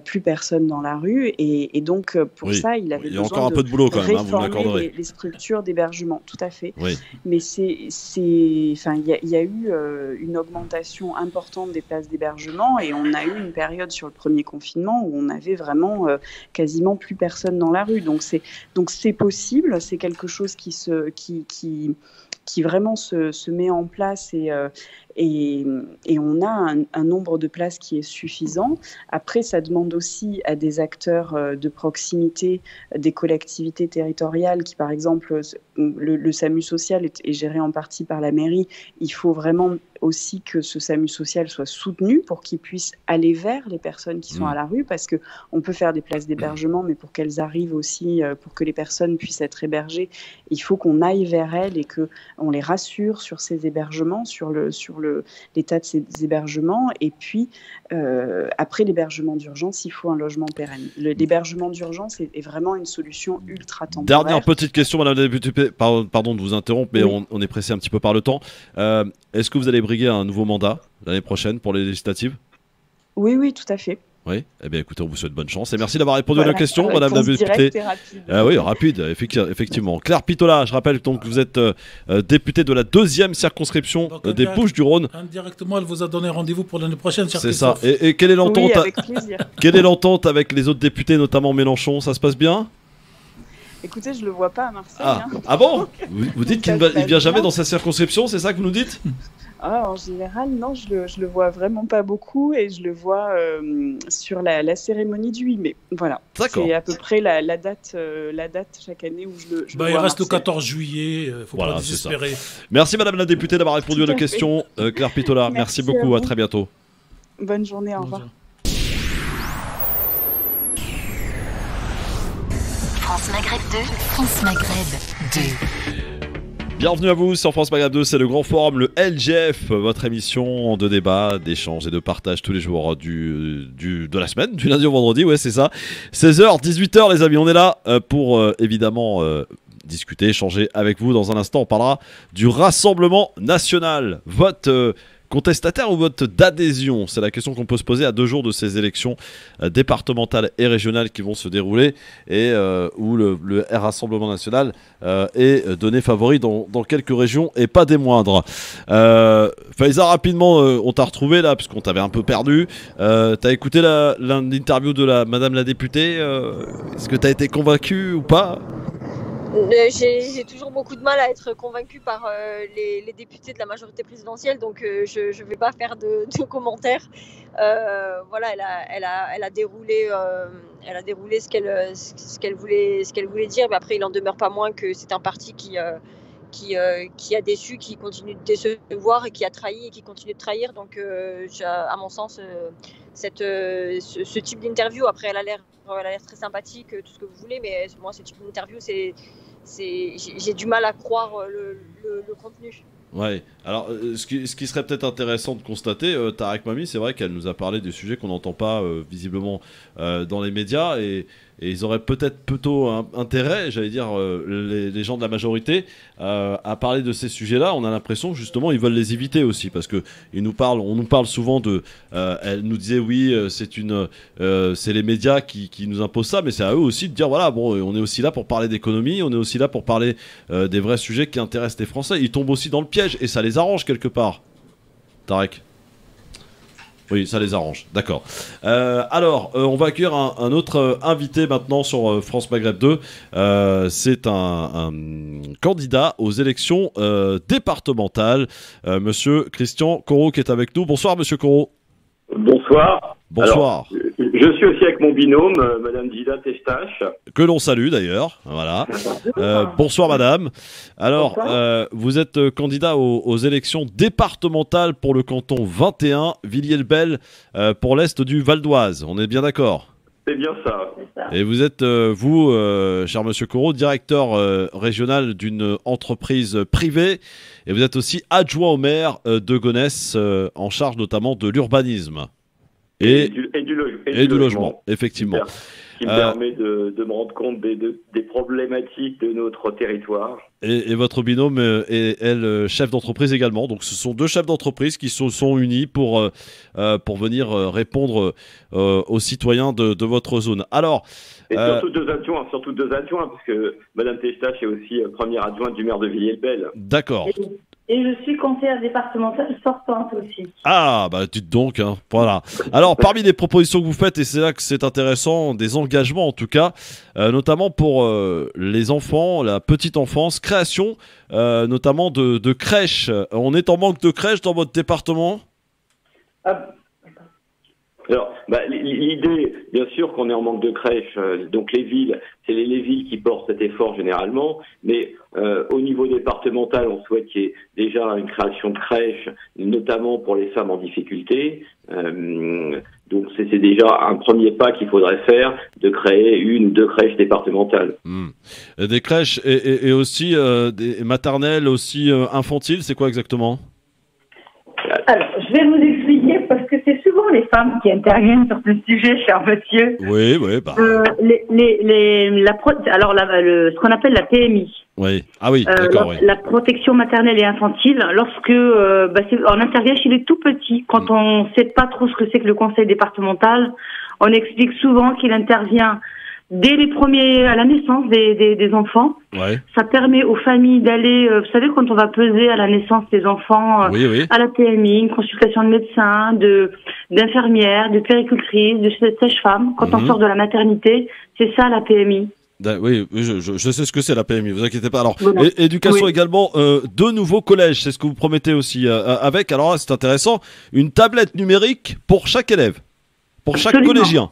plus personne dans la rue. Et donc, pour ça, il avait besoin encore un peu de boulot quand même, vous m'accorderez. Les structures d'hébergement, tout à fait. Oui. Mais il y a eu une augmentation importante des places d'hébergement et on a eu une période sur le premier confinement où on avait vraiment quasiment plus personne dans la rue. Donc c'est possible, c'est quelque chose qui vraiment se met en place et on a un nombre de places qui est suffisant. Après, ça demande aussi à des acteurs de proximité, des collectivités territoriales qui, par exemple, le SAMU social est géré en partie par la mairie. Il faut vraiment aussi que ce SAMU social soit soutenu pour qu'il puisse aller vers les personnes qui sont à la rue, parce qu'on peut faire des places d'hébergement, mais pour qu'elles arrivent aussi, pour que les personnes puissent être hébergées, il faut qu'on aille vers elles et que on les rassure sur ces hébergements, sur l'état de ces hébergements. Et puis, après l'hébergement d'urgence, il faut un logement pérenne. L'hébergement d'urgence est vraiment une solution ultra temporaire. Dernière petite question, Madame la députée, pardon de vous interrompre, mais oui. on est pressé un petit peu par le temps. Est-ce que vous allez briguer un nouveau mandat l'année prochaine pour les législatives ? Oui, tout à fait. Oui, eh bien écoutez, on vous souhaite bonne chance et merci d'avoir répondu à nos questions, Madame la députée. Oui, rapide, effectivement. Claire Pitola, je rappelle donc que vous êtes députée de la 2e circonscription des Bouches-du-Rhône. Indirectement, elle vous a donné rendez-vous pour l'année prochaine. C'est ça. Et quelle est l'entente quelle est l'entente avec les autres députés, notamment Mélenchon ? Ça se passe bien ? Écoutez, je le vois pas à Marseille. Ah bon ? Vous dites qu'il ne vient jamais dans sa circonscription, c'est ça que vous nous dites ? En général, non, je le vois vraiment pas beaucoup et je le vois sur la cérémonie du 8 mai. Voilà. D'accord. C'est à peu près la date chaque année où je le vois. Il reste le 14 juillet, il ne faut pas désespérer. Merci Madame la députée d'avoir répondu à nos questions. Claire Pitola, merci beaucoup, à très bientôt. Bonne journée, au revoir. France Maghreb 2, France Maghreb 2. Bienvenue à vous sur France Maghreb 2, c'est le grand forum, le LGF, votre émission de débat, d'échange et de partage tous les jours de la semaine, du lundi au vendredi, ouais c'est ça. 16h, 18h les amis, on est là pour évidemment discuter, échanger avec vous. Dans un instant on parlera du Rassemblement National, vote contestataire ou vote d'adhésion ? C'est la question qu'on peut se poser à 2 jours de ces élections départementales et régionales qui vont se dérouler et où le Rassemblement National est donné favori dans quelques régions et pas des moindres. Faiza, rapidement, on t'a retrouvé là parce qu'on t'avait un peu perdu. T'as écouté l'interview de Madame la députée. Est-ce que t'as été convaincu ou pas ? J'ai toujours beaucoup de mal à être convaincue par les députés de la majorité présidentielle, donc je ne vais pas faire de commentaires. Voilà, elle a déroulé ce qu'elle voulait dire, mais après il en demeure pas moins que c'est un parti qui a déçu, qui continue de décevoir et qui a trahi et qui continue de trahir. Donc à mon sens, ce type d'interview, après elle a l'air très sympathique, tout ce que vous voulez, mais moi ce type d'interview, j'ai du mal à croire le contenu. Ouais, alors ce qui serait peut-être intéressant de constater, Tarek Mami, c'est vrai qu'elle nous a parlé des sujets qu'on n'entend pas visiblement dans les médias et ils auraient peut-être plutôt intérêt, j'allais dire, les gens de la majorité, à parler de ces sujets-là. On a l'impression que justement ils veulent les éviter aussi parce que on nous parle souvent de. Elle nous disait oui, c'est les médias qui nous imposent ça, mais c'est à eux aussi de dire voilà, bon, on est aussi là pour parler d'économie, on est aussi là pour parler des vrais sujets qui intéressent les Français. Ils tombent aussi dans le piège et ça les arrange quelque part. Tarek. Oui, ça les arrange, d'accord. Alors, on va accueillir un autre invité maintenant sur France Maghreb 2. C'est un candidat aux élections départementales, Monsieur Christian Corot, qui est avec nous. Bonsoir, Monsieur Corot. Bonsoir. Bonsoir. Alors, je suis aussi avec mon binôme, Madame Gilda Testache. Que l'on salue d'ailleurs. Voilà. Bonsoir Madame. Alors, vous êtes candidat aux élections départementales pour le canton 21, Villiers-le-Bel, pour l'est du Val d'Oise. On est bien d'accord ? C'est bien ça. Et vous êtes, vous, cher Monsieur Corot, directeur régional d'une entreprise privée. Et vous êtes aussi adjoint au maire de Gonesse, en charge notamment de l'urbanisme. Et du logement, effectivement. Super. Qui me permet de me rendre compte des problématiques de notre territoire. Et votre binôme est, elle, chef d'entreprise également. Donc ce sont 2 chefs d'entreprise qui se sont unis pour venir répondre aux citoyens de votre zone. Alors, et surtout 2 adjoints, parce que Madame Testache est aussi première adjointe du maire de Villiers-le-Bel. D'accord. Et je suis conseillère départementale sortante aussi. Ah, bah dites donc, hein, voilà. Alors, parmi les propositions que vous faites, et c'est là que c'est intéressant, des engagements en tout cas, notamment pour les enfants, la petite enfance, création notamment de crèches. On est en manque de crèches dans votre département ? Alors, l'idée, bien sûr qu'on est en manque de crèches, donc les villes, c'est les villes qui portent cet effort généralement, mais au niveau départemental, on souhaite qu'il y ait déjà une création de crèches, notamment pour les femmes en difficulté. Donc c'est déjà un premier pas qu'il faudrait faire, de créer 1 ou 2 crèches départementales. Des crèches et aussi des maternelles, aussi infantiles, c'est quoi exactement? Alors, je vais vous expliquer parce que c'est souvent les femmes qui interviennent sur ce sujet, cher monsieur. Oui. Ce qu'on appelle la PMI. Oui. Ah oui, d'accord. Oui. La protection maternelle et infantile, lorsque on intervient chez les tout petits, quand on ne sait pas trop ce que c'est que le conseil départemental, on explique souvent qu'il intervient dès les premiers, à la naissance des enfants. Ouais. Ça permet aux familles d'aller, vous savez, quand on va peser à la naissance des enfants, à la PMI, une consultation de médecin, d'infirmière, de puéricultrice, de sage-femme, quand on sort de la maternité, c'est ça la PMI. Oui, je sais ce que c'est la PMI, vous inquiétez pas. Alors, éducation également, 2 nouveaux collèges, c'est ce que vous promettez aussi, avec, alors là, c'est intéressant, une tablette numérique pour chaque élève, pour chaque collégien.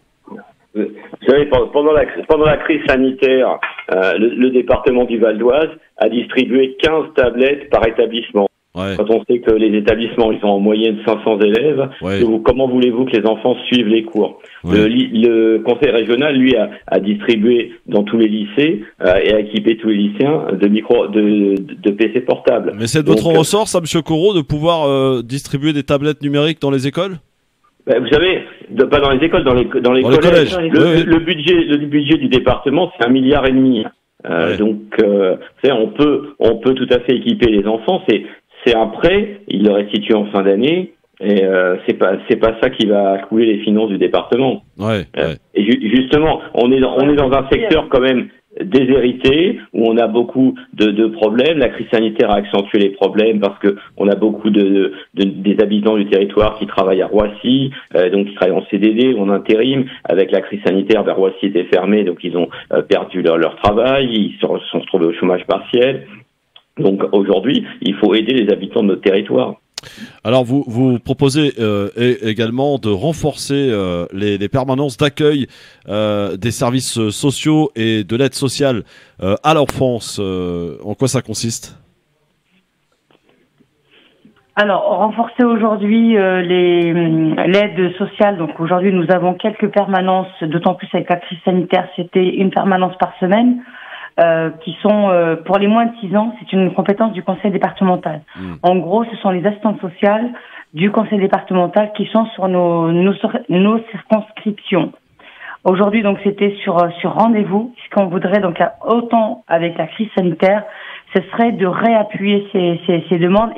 Vous savez, pendant la crise sanitaire, le département du Val d'Oise a distribué 15 tablettes par établissement. Ouais. Quand on sait que les établissements, ils ont en moyenne 500 élèves, comment voulez-vous que les enfants suivent les cours? Le conseil régional, lui, a distribué dans tous les lycées et a équipé tous les lycéens de PC portables. Mais c'est de votre ressort, ça, M. Corot, de pouvoir distribuer des tablettes numériques dans les écoles? Vous savez, pas dans les écoles, dans les collèges. Le budget du département, c'est 1,5 milliard. Donc, on peut tout à fait équiper les enfants. C'est un prêt, il le restitue en fin d'année, et c'est pas ça qui va couler les finances du département. Et justement, on est dans un secteur quand même déshérité, où on a beaucoup de problèmes. La crise sanitaire a accentué les problèmes parce que on a beaucoup des habitants du territoire qui travaillent à Roissy, donc qui travaillent en CDD ou en intérim. Avec la crise sanitaire, Roissy était fermé, donc ils ont perdu leur travail, ils se sont retrouvés au chômage partiel. Donc aujourd'hui, il faut aider les habitants de notre territoire. Alors vous proposez également de renforcer les permanences d'accueil des services sociaux et de l'aide sociale à l'enfance. En quoi ça consiste ? Alors, renforcer aujourd'hui l'aide sociale. Donc aujourd'hui, nous avons quelques permanences, d'autant plus avec la crise sanitaire, c'était une permanence par semaine. Qui sont pour les moins de 6 ans, c'est une compétence du conseil départemental. En gros, ce sont les assistantes sociales du conseil départemental qui sont sur nos circonscriptions. Aujourd'hui, donc, c'était sur rendez-vous, puisqu'on voudrait donc autant avec la crise sanitaire, ce serait de réappuyer ces demandes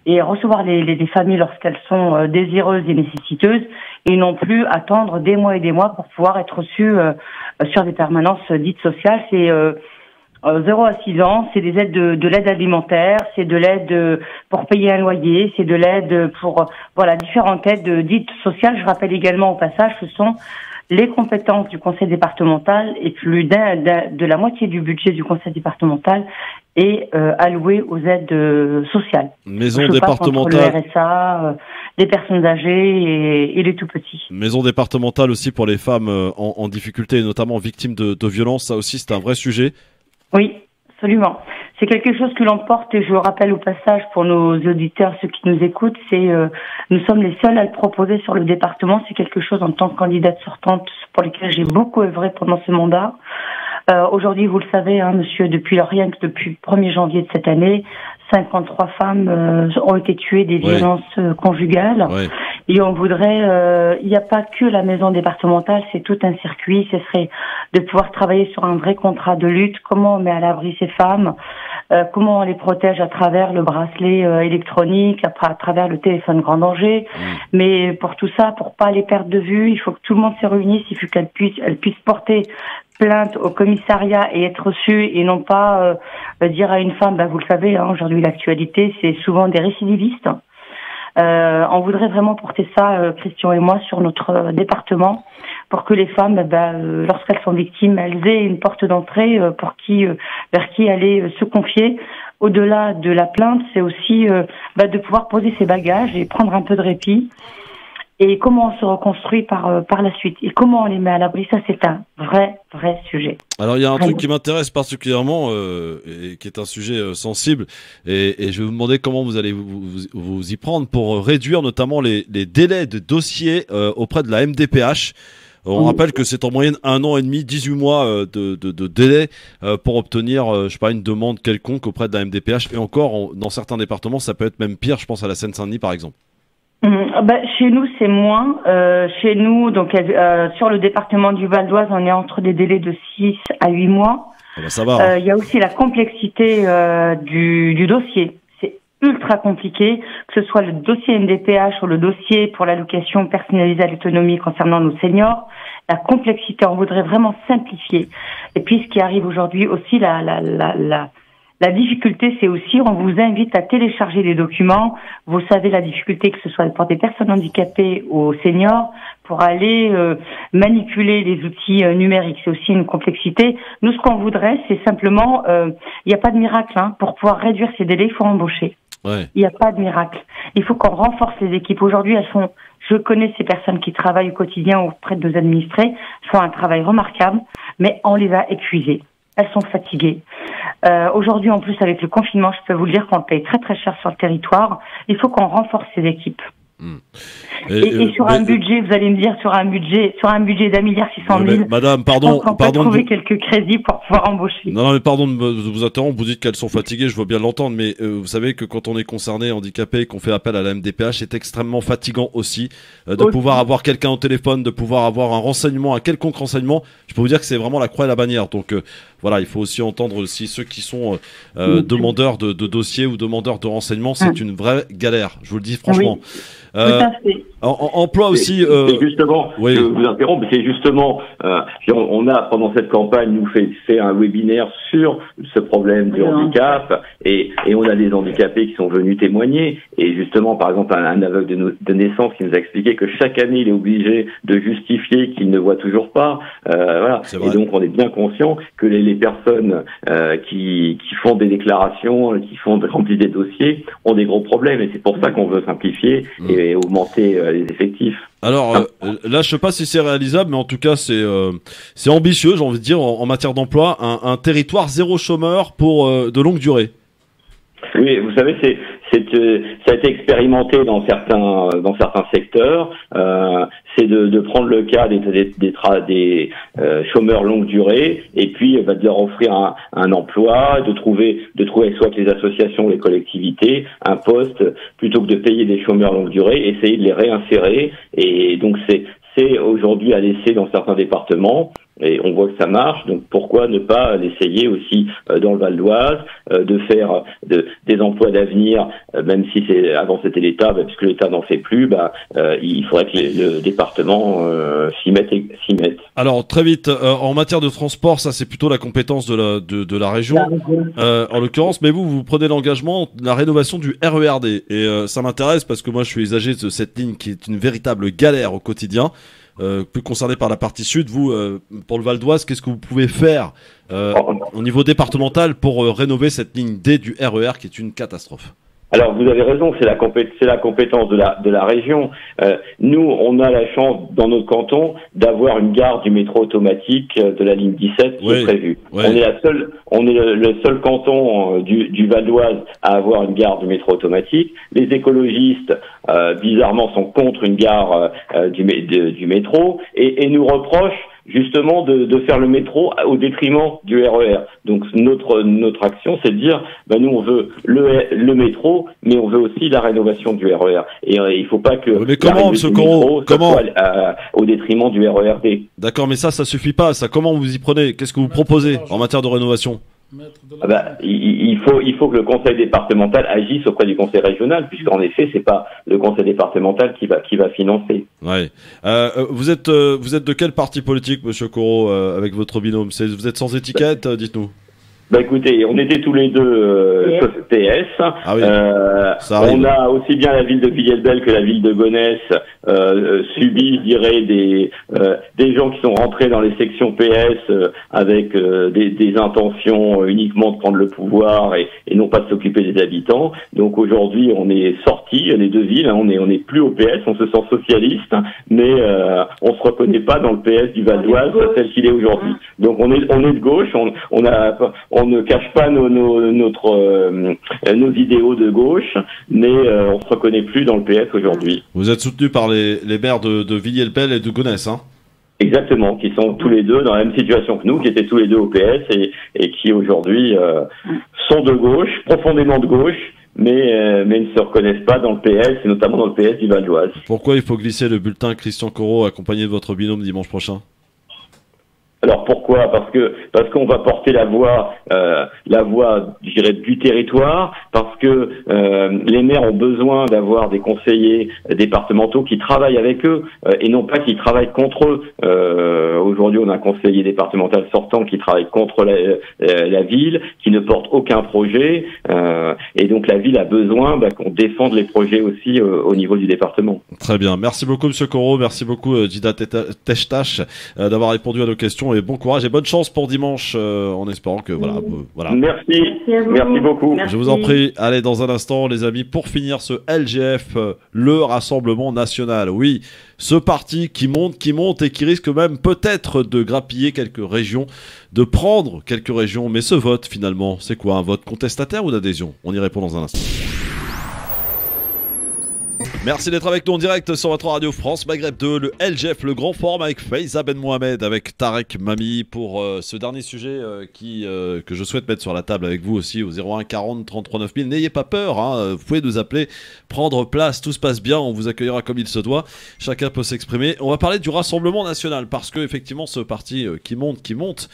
et recevoir les familles lorsqu'elles sont désireuses et nécessiteuses, et non plus attendre des mois et des mois pour pouvoir être reçues sur des permanences dites sociales. C'est 0 à 6 ans, c'est des aides de l'aide alimentaire, c'est de l'aide pour payer un loyer, c'est de l'aide pour différentes aides dites sociales. Je rappelle également au passage, ce sont les compétences du conseil départemental et plus de la moitié du budget du conseil départemental est alloué aux aides sociales. Maison départementale. Le RSA, les personnes âgées et les tout-petits. Maison départementale aussi pour les femmes en difficulté et notamment victimes de violences. Ça aussi, c'est un vrai sujet. Oui, absolument. C'est quelque chose que l'on porte, et je le rappelle au passage pour nos auditeurs, ceux qui nous écoutent, nous sommes les seuls à le proposer sur le département. C'est quelque chose en tant que candidate sortante pour lequel j'ai beaucoup œuvré pendant ce mandat. Aujourd'hui, vous le savez, monsieur, depuis le 1er janvier de cette année, 53 femmes ont été tuées des violences conjugales. Et on voudrait, il n'y a pas que la maison départementale, c'est tout un circuit. Ce serait de pouvoir travailler sur un vrai contrat de lutte. Comment on met à l'abri ces femmes, comment on les protège à travers le bracelet électronique, à travers le téléphone grand danger. Mais pour tout ça, pour pas les perdre de vue, il faut que tout le monde se réunisse. Il faut qu'elles puissent porter plainte au commissariat et être reçue, et non pas dire à une femme, vous le savez, aujourd'hui l'actualité, c'est souvent des récidivistes. On voudrait vraiment porter ça, Christian et moi, sur notre département, pour que les femmes, lorsqu'elles sont victimes, elles aient une porte d'entrée vers qui aller se confier. Au-delà de la plainte, c'est aussi de pouvoir poser ses bagages et prendre un peu de répit. et comment on se reconstruit par la suite et comment on les met à l'abri. Ça, c'est un vrai sujet. Alors, il y a un truc qui m'intéresse particulièrement et qui est un sujet sensible et je vais vous demander comment vous allez vous y prendre pour réduire notamment les délais de dossiers auprès de la MDPH. On rappelle que c'est en moyenne 1 an et demi, 18 mois de délai pour obtenir, je sais pas, une demande quelconque auprès de la MDPH. Et encore, dans certains départements, ça peut être même pire. Je pense à la Seine-Saint-Denis, par exemple. Chez nous, c'est moins. Chez nous, donc sur le département du Val d'Oise, on est entre des délais de 6 à 8 mois. Ça va. Il y a aussi la complexité du dossier. C'est ultra compliqué, que ce soit le dossier MDPH ou le dossier pour l'allocation personnalisée à l'autonomie concernant nos seniors. La complexité, on voudrait vraiment simplifier. Et puis, ce qui arrive aujourd'hui aussi, la difficulté, c'est aussi, on vous invite à télécharger des documents. Vous savez la difficulté, que ce soit pour des personnes handicapées ou aux seniors, pour aller manipuler les outils numériques. C'est aussi une complexité. Nous, ce qu'on voudrait, c'est simplement, il n'y a pas de miracle. Pour pouvoir réduire ces délais, il faut embaucher. Ouais. Il n'y a pas de miracle. Il faut qu'on renforce les équipes. Aujourd'hui, je connais ces personnes qui travaillent au quotidien auprès de nos administrés, elles font un travail remarquable, mais on les a épuisées. Elles sont fatiguées. Aujourd'hui, en plus, avec le confinement, je peux vous le dire qu'on paye très cher sur le territoire. Il faut qu'on renforce ces équipes. Et sur un budget, vous allez me dire, sur un budget d'1,6 milliard, Madame, pardon, trouver quelques crédits pour pouvoir embaucher. Non, mais pardon de vous interrompre. Vous dites qu'elles sont fatiguées, je veux bien l'entendre, mais vous savez que quand on est concerné, handicapé, et qu'on fait appel à la MDPH, c'est extrêmement fatigant aussi de pouvoir avoir quelqu'un au téléphone, de pouvoir avoir un quelconque renseignement. Je peux vous dire que c'est vraiment la croix et la bannière. Donc voilà, il faut aussi entendre aussi ceux qui sont demandeurs de dossiers ou demandeurs de renseignements. C'est une vraie galère. Je vous le dis franchement. Tout à fait. Emploi aussi. C'est justement, je vous interromps, c'est justement, on a pendant cette campagne nous fait un webinaire sur ce problème du handicap et on a des handicapés qui sont venus témoigner et justement par exemple un aveugle de naissance qui nous a expliqué que chaque année il est obligé de justifier qu'il ne voit toujours pas. Voilà. Et donc on est bien conscient que les personnes qui font des déclarations, qui remplissent des dossiers ont des gros problèmes et c'est pour ça qu'on veut simplifier et augmenter les effectifs. Alors là, je sais pas si c'est réalisable, mais en tout cas, c'est ambitieux, j'ai envie de dire, en matière d'emploi, un territoire zéro chômeur pour de longue durée. Oui, vous savez, ça a été expérimenté dans certains secteurs. C'est de prendre le cas des chômeurs longue durée et puis de leur offrir un emploi, de trouver soit avec les associations, les collectivités, un poste plutôt que de payer des chômeurs longue durée, essayer de les réinsérer. Et donc c'est aujourd'hui à l'essai dans certains départements. Et on voit que ça marche, donc pourquoi ne pas l'essayer aussi dans le Val d'Oise, de faire des emplois d'avenir, même si avant c'était l'État, puisque l'État n'en fait plus, il faudrait que le département s'y mette. Alors très vite, en matière de transport, ça c'est plutôt la compétence de la région, en l'occurrence, mais vous prenez l'engagement de la rénovation du RERD, et ça m'intéresse parce que moi je suis usager de cette ligne qui est une véritable galère au quotidien. Plus concerné par la partie sud, vous, pour le Val d'Oise, qu'est-ce que vous pouvez faire au niveau départemental pour rénover cette ligne D du RER qui est une catastrophe? Alors vous avez raison, c'est la compétence de la région. Nous, on a la chance dans notre canton d'avoir une gare du métro automatique de la ligne 17 qui est prévue. Ouais. On est le seul canton du Val d'Oise à avoir une gare du métro automatique. Les écologistes, bizarrement, sont contre une gare du métro et nous reprochent justement de faire le métro au détriment du RER. Donc notre action, c'est de dire nous on veut le métro, mais on veut aussi la rénovation du RER. Et il faut pas que mais comment, M. Corot, soit au détriment du RERD. D'accord, mais ça suffit pas. Ça, comment vous y prenez? Qu'est-ce que vous proposez en matière de rénovation? Il faut que le conseil départemental agisse auprès du conseil régional, puisqu'en effet, c'est pas le conseil départemental qui va financer. Ouais. Vous êtes de quel parti politique, Monsieur Corot, avec votre binôme? Vous êtes sans étiquette, dites-nous. Bah écoutez, on était tous les deux PS. Ah oui, ça arrive. On a aussi bien la ville de Villiers-le-Bel que la ville de Gonesse subi, je dirais, des gens qui sont rentrés dans les sections PS avec des intentions uniquement de prendre le pouvoir et non pas de s'occuper des habitants. Donc aujourd'hui, on est sortis les deux villes, hein, on est plus au PS, on se sent socialiste, mais on se reconnaît pas dans le PS du Val d'Oise tel qu'il est aujourd'hui. Donc on est de gauche, on ne cache pas nos idéaux de gauche, mais on se reconnaît plus dans le PS aujourd'hui. Vous êtes soutenu par les maires de Villiers-le-Bel et de Gonesse, hein? Exactement, qui sont tous les deux dans la même situation que nous, qui étaient tous les deux au PS et qui aujourd'hui sont de gauche, profondément de gauche, mais ne se reconnaissent pas dans le PS, et notamment dans le PS du Val d'Oise. Pourquoi il faut glisser le bulletin Christian Corot accompagné de votre binôme dimanche prochain? Alors pourquoi? Parce qu'on va porter la voix, je dirais, du territoire, parce que les maires ont besoin d'avoir des conseillers départementaux qui travaillent avec eux et non pas qui travaillent contre eux. Aujourd'hui, on a un conseiller départemental sortant qui travaille contre la ville, qui ne porte aucun projet, et donc la ville a besoin qu'on défende les projets aussi au niveau du département. Très bien, merci beaucoup Monsieur Corot, merci beaucoup Dida Teshtash d'avoir répondu à nos questions. Et bon courage et bonne chance pour dimanche, en espérant que voilà. Merci beaucoup. Je vous en prie. Allez, dans un instant, les amis, pour finir ce LGF, le Rassemblement National. Oui, ce parti qui monte et qui risque même peut-être de grappiller quelques régions, de prendre quelques régions. Mais ce vote, finalement, c'est quoi? Un vote contestataire ou d'adhésion? On y répond dans un instant. Merci d'être avec nous en direct sur votre radio France Maghreb 2, le LGF, le grand forum avec Faiza Ben Mohamed, avec Tarek Mami pour ce dernier sujet que je souhaite mettre sur la table avec vous aussi au 01 40 33 9000. N'ayez pas peur, hein, vous pouvez nous appeler, prendre place, tout se passe bien, on vous accueillera comme il se doit, chacun peut s'exprimer. On va parler du Rassemblement National parce que effectivement ce parti qui monte,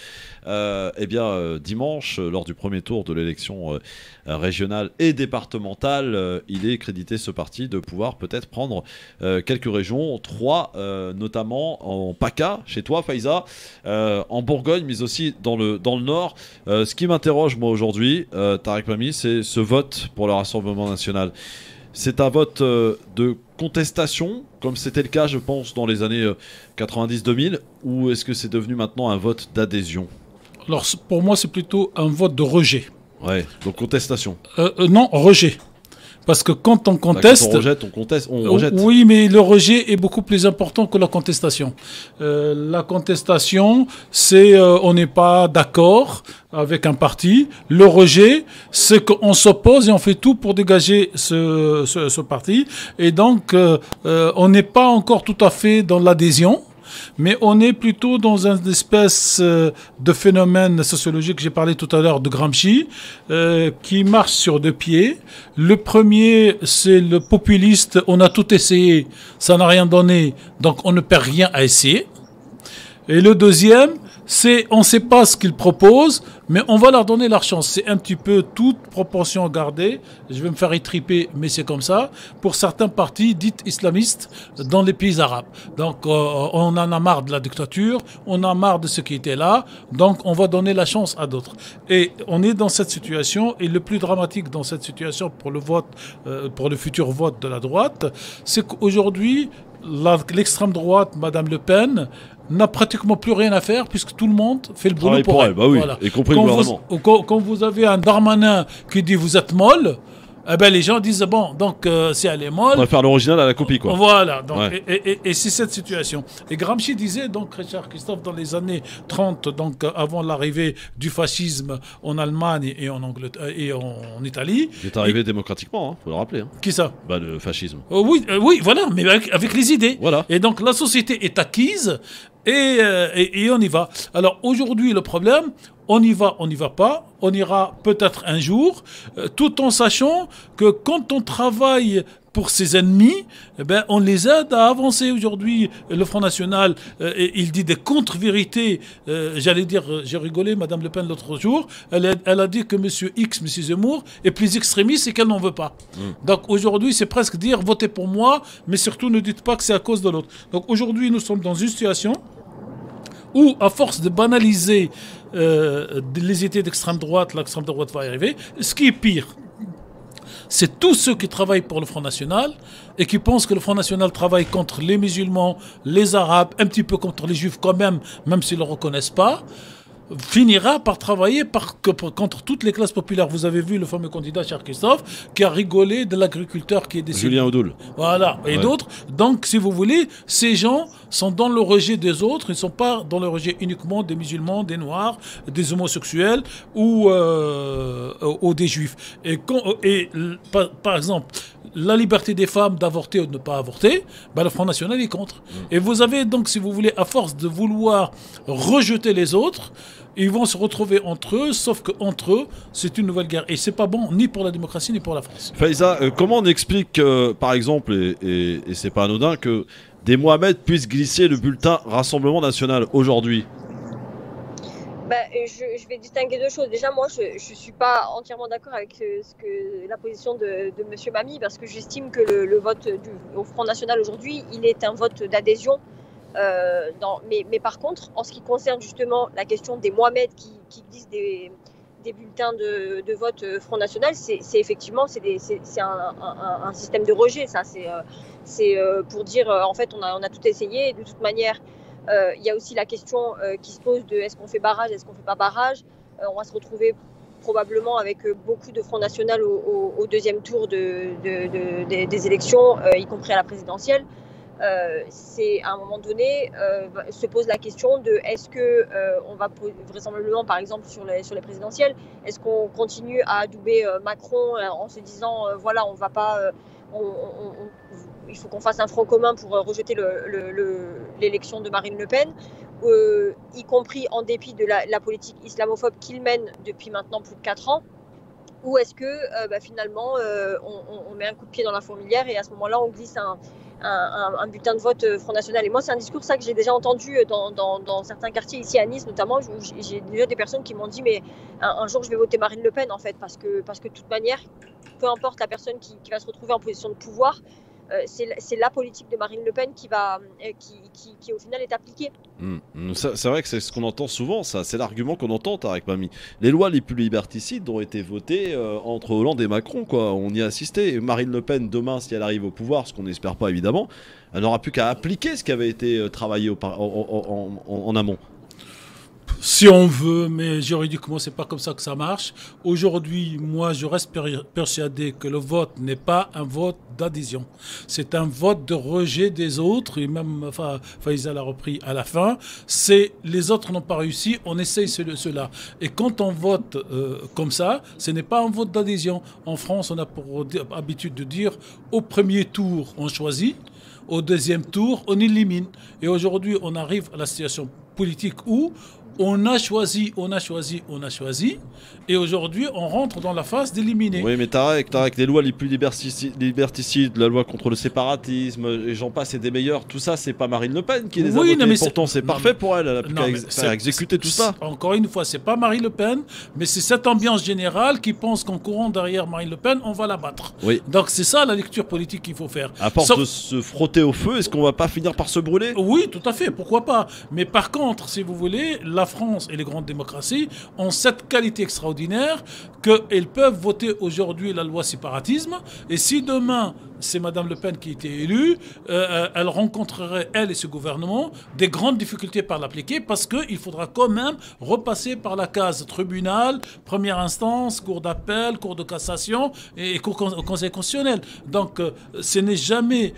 dimanche, lors du premier tour de l'élection régionale et départementale, il est crédité ce parti de pouvoir peut-être prendre quelques régions, 3 notamment en PACA, chez toi Faiza, en Bourgogne, mais aussi dans le Nord. Ce qui m'interroge moi aujourd'hui, Tarek Mami, c'est ce vote pour le Rassemblement National. C'est un vote de contestation, comme c'était le cas, je pense, dans les années 90-2000, ou est-ce que c'est devenu maintenant un vote d'adhésion? Alors, pour moi, c'est plutôt un vote de rejet. Ouais, donc contestation. Non, rejet. Parce que quand on conteste... Quand on rejette. Oui, mais le rejet est beaucoup plus important que la contestation. La contestation, c'est on n'est pas d'accord avec un parti. Le rejet, c'est qu'on s'oppose et on fait tout pour dégager ce parti. Et donc, on n'est pas encore tout à fait dans l'adhésion. Mais on est plutôt dans une espèce de phénomène sociologique, j'ai parlé tout à l'heure de Gramsci, qui marche sur 2 pieds. Le premier, c'est le populiste, on a tout essayé, ça n'a rien donné, donc on ne perd rien à essayer. Et le deuxième, c'est on ne sait pas ce qu'ils proposent, mais on va leur donner leur chance. C'est un petit peu toute proportion gardée. Je vais me faire étriper, mais c'est comme ça. Pour certains partis dits islamistes dans les pays arabes. Donc on en a marre de la dictature, on en a marre de ce qui était là, donc on va donner la chance à d'autres. Et on est dans cette situation, et le plus dramatique dans cette situation pour le vote, pour le futur vote de la droite, c'est qu'aujourd'hui, l'extrême droite, Madame Le Pen, n'a pratiquement plus rien à faire puisque tout le monde fait le boulot pour elle. Bah oui, voilà. Y compris le gouvernement. Quand vous avez un Darmanin qui dit vous êtes molle, eh ben les gens disent bon, donc si elle est molle, on va faire l'original à la copie, quoi. Voilà, donc, ouais. Et c'est cette situation. Et Gramsci disait, donc Richard Christophe, dans les années 30, donc avant l'arrivée du fascisme en Allemagne et en Angleterre et en Italie. Il est arrivé démocratiquement, faut le rappeler. Hein. Qui ça? Bah le fascisme. Oui, voilà, mais avec les idées. Voilà. Et donc la société est acquise. Et on y va. Alors aujourd'hui, le problème, on y va pas, on ira peut-être un jour, tout en sachant que quand on travaille pour ses ennemis, eh ben, on les aide à avancer. Aujourd'hui, le Front National, il dit des contre-vérités. J'allais dire, j'ai rigolé, Madame Le Pen l'autre jour, elle a dit que Monsieur X, Monsieur Zemmour, est plus extrémiste et qu'elle n'en veut pas. Donc aujourd'hui, c'est presque dire, votez pour moi, mais surtout ne dites pas que c'est à cause de l'autre. Donc aujourd'hui, nous sommes dans une situation où, à force de banaliser les idées d'extrême droite, l'extrême droite va y arriver. Ce qui est pire, c'est tous ceux qui travaillent pour le Front National et qui pensent que le Front National travaille contre les musulmans, les arabes, un petit peu contre les juifs quand même s'ils ne le reconnaissent pas, finira par travailler contre toutes les classes populaires. Vous avez vu le fameux candidat, cher Christophe, qui a rigolé de l'agriculteur qui est décédé. Julien Oudoul. Voilà, et d'autres. Donc, si vous voulez, ces gens sont dans le rejet des autres, ils ne sont pas dans le rejet uniquement des musulmans, des noirs, des homosexuels ou des juifs. Par exemple, la liberté des femmes d'avorter ou de ne pas avorter, le Front National est contre. Et vous avez donc, si vous voulez, à force de vouloir rejeter les autres, ils vont se retrouver entre eux, sauf qu'entre eux, c'est une nouvelle guerre. Et c'est pas bon ni pour la démocratie ni pour la France. Faiza, comment on explique, par exemple, et c'est pas anodin, que des Mohamed puissent glisser le bulletin Rassemblement National aujourd'hui? Je vais distinguer deux choses. Déjà, moi, je ne suis pas entièrement d'accord avec la position de M. Mami, parce que j'estime que le vote au Front National aujourd'hui, il est un vote d'adhésion. Mais par contre, en ce qui concerne justement la question des Mohamed qui glissent des bulletins de vote Front National, c'est effectivement un système de rejet. Ça, c'est pour dire, en fait, on a tout essayé. De toute manière, il y a aussi la question qui se pose de est-ce qu'on fait barrage, est-ce qu'on ne fait pas barrage. On va se retrouver probablement avec beaucoup de Front National au deuxième tour des élections, y compris à la présidentielle. C'est à un moment donné se pose la question de est-ce que on va vraisemblablement, par exemple sur les présidentielles, est-ce qu'on continue à adouber Macron en se disant voilà, on va pas il faut qu'on fasse un front commun pour rejeter l'élection de Marine Le Pen, y compris en dépit de la politique islamophobe qu'il mène depuis maintenant plus de 4 ans, ou est-ce que finalement on met un coup de pied dans la fourmilière et à ce moment-là on glisse un bulletin de vote Front National. Et moi, c'est un discours que j'ai déjà entendu dans certains quartiers ici à Nice notamment, où j'ai déjà des personnes qui m'ont dit mais un jour je vais voter Marine Le Pen en fait, parce que de toute manière, peu importe la personne qui va se retrouver en position de pouvoir, c'est la politique de Marine Le Pen qui au final est appliquée. C'est vrai que c'est ce qu'on entend souvent, ça. C'est l'argument qu'on entend, Tarek Mami. Les lois les plus liberticides ont été votées entre Hollande et Macron, quoi. On y a assisté. Et Marine Le Pen, demain, si elle arrive au pouvoir, ce qu'on n'espère pas évidemment, elle n'aura plus qu'à appliquer ce qui avait été travaillé en amont. Si on veut, mais juridiquement, c'est pas comme ça que ça marche. Aujourd'hui, moi, je reste persuadé que le vote n'est pas un vote d'adhésion. C'est un vote de rejet des autres, et même Faiza l'a repris à la fin. C'est les autres n'ont pas réussi, on essaye cela. Et quand on vote comme ça, ce n'est pas un vote d'adhésion. En France, on a pour habitude de dire au premier tour, on choisit. Au deuxième tour, on élimine. Et aujourd'hui, on arrive à la situation politique où on a choisi, et aujourd'hui, on rentre dans la phase d'éliminer. Oui, mais Tarek, les lois les plus liberticides, la loi contre le séparatisme, et j'en passe, et des meilleurs, tout ça, c'est pas Marine Le Pen qui les a votés, mais pourtant c'est parfait pour elle, elle a plus qu'à exécuter tout ça. Encore une fois, c'est pas Marine Le Pen, mais c'est cette ambiance générale qui pense qu'en courant derrière Marine Le Pen, on va la battre. Oui. Donc c'est ça la lecture politique qu'il faut faire. À force de se frotter au feu, est-ce qu'on va pas finir par se brûler? Oui, tout à fait, pourquoi pas. Mais par contre, si vous voulez, la France et les grandes démocraties ont cette qualité extraordinaire qu'elles peuvent voter aujourd'hui la loi séparatisme, et si demain c'est Madame Le Pen qui était élue, elle rencontrerait, elle et ce gouvernement, des grandes difficultés par l'appliquer, parce qu'il faudra quand même repasser par la case tribunal, première instance, cour d'appel, cour de cassation et conseil constitutionnel. Donc ce n'est jamais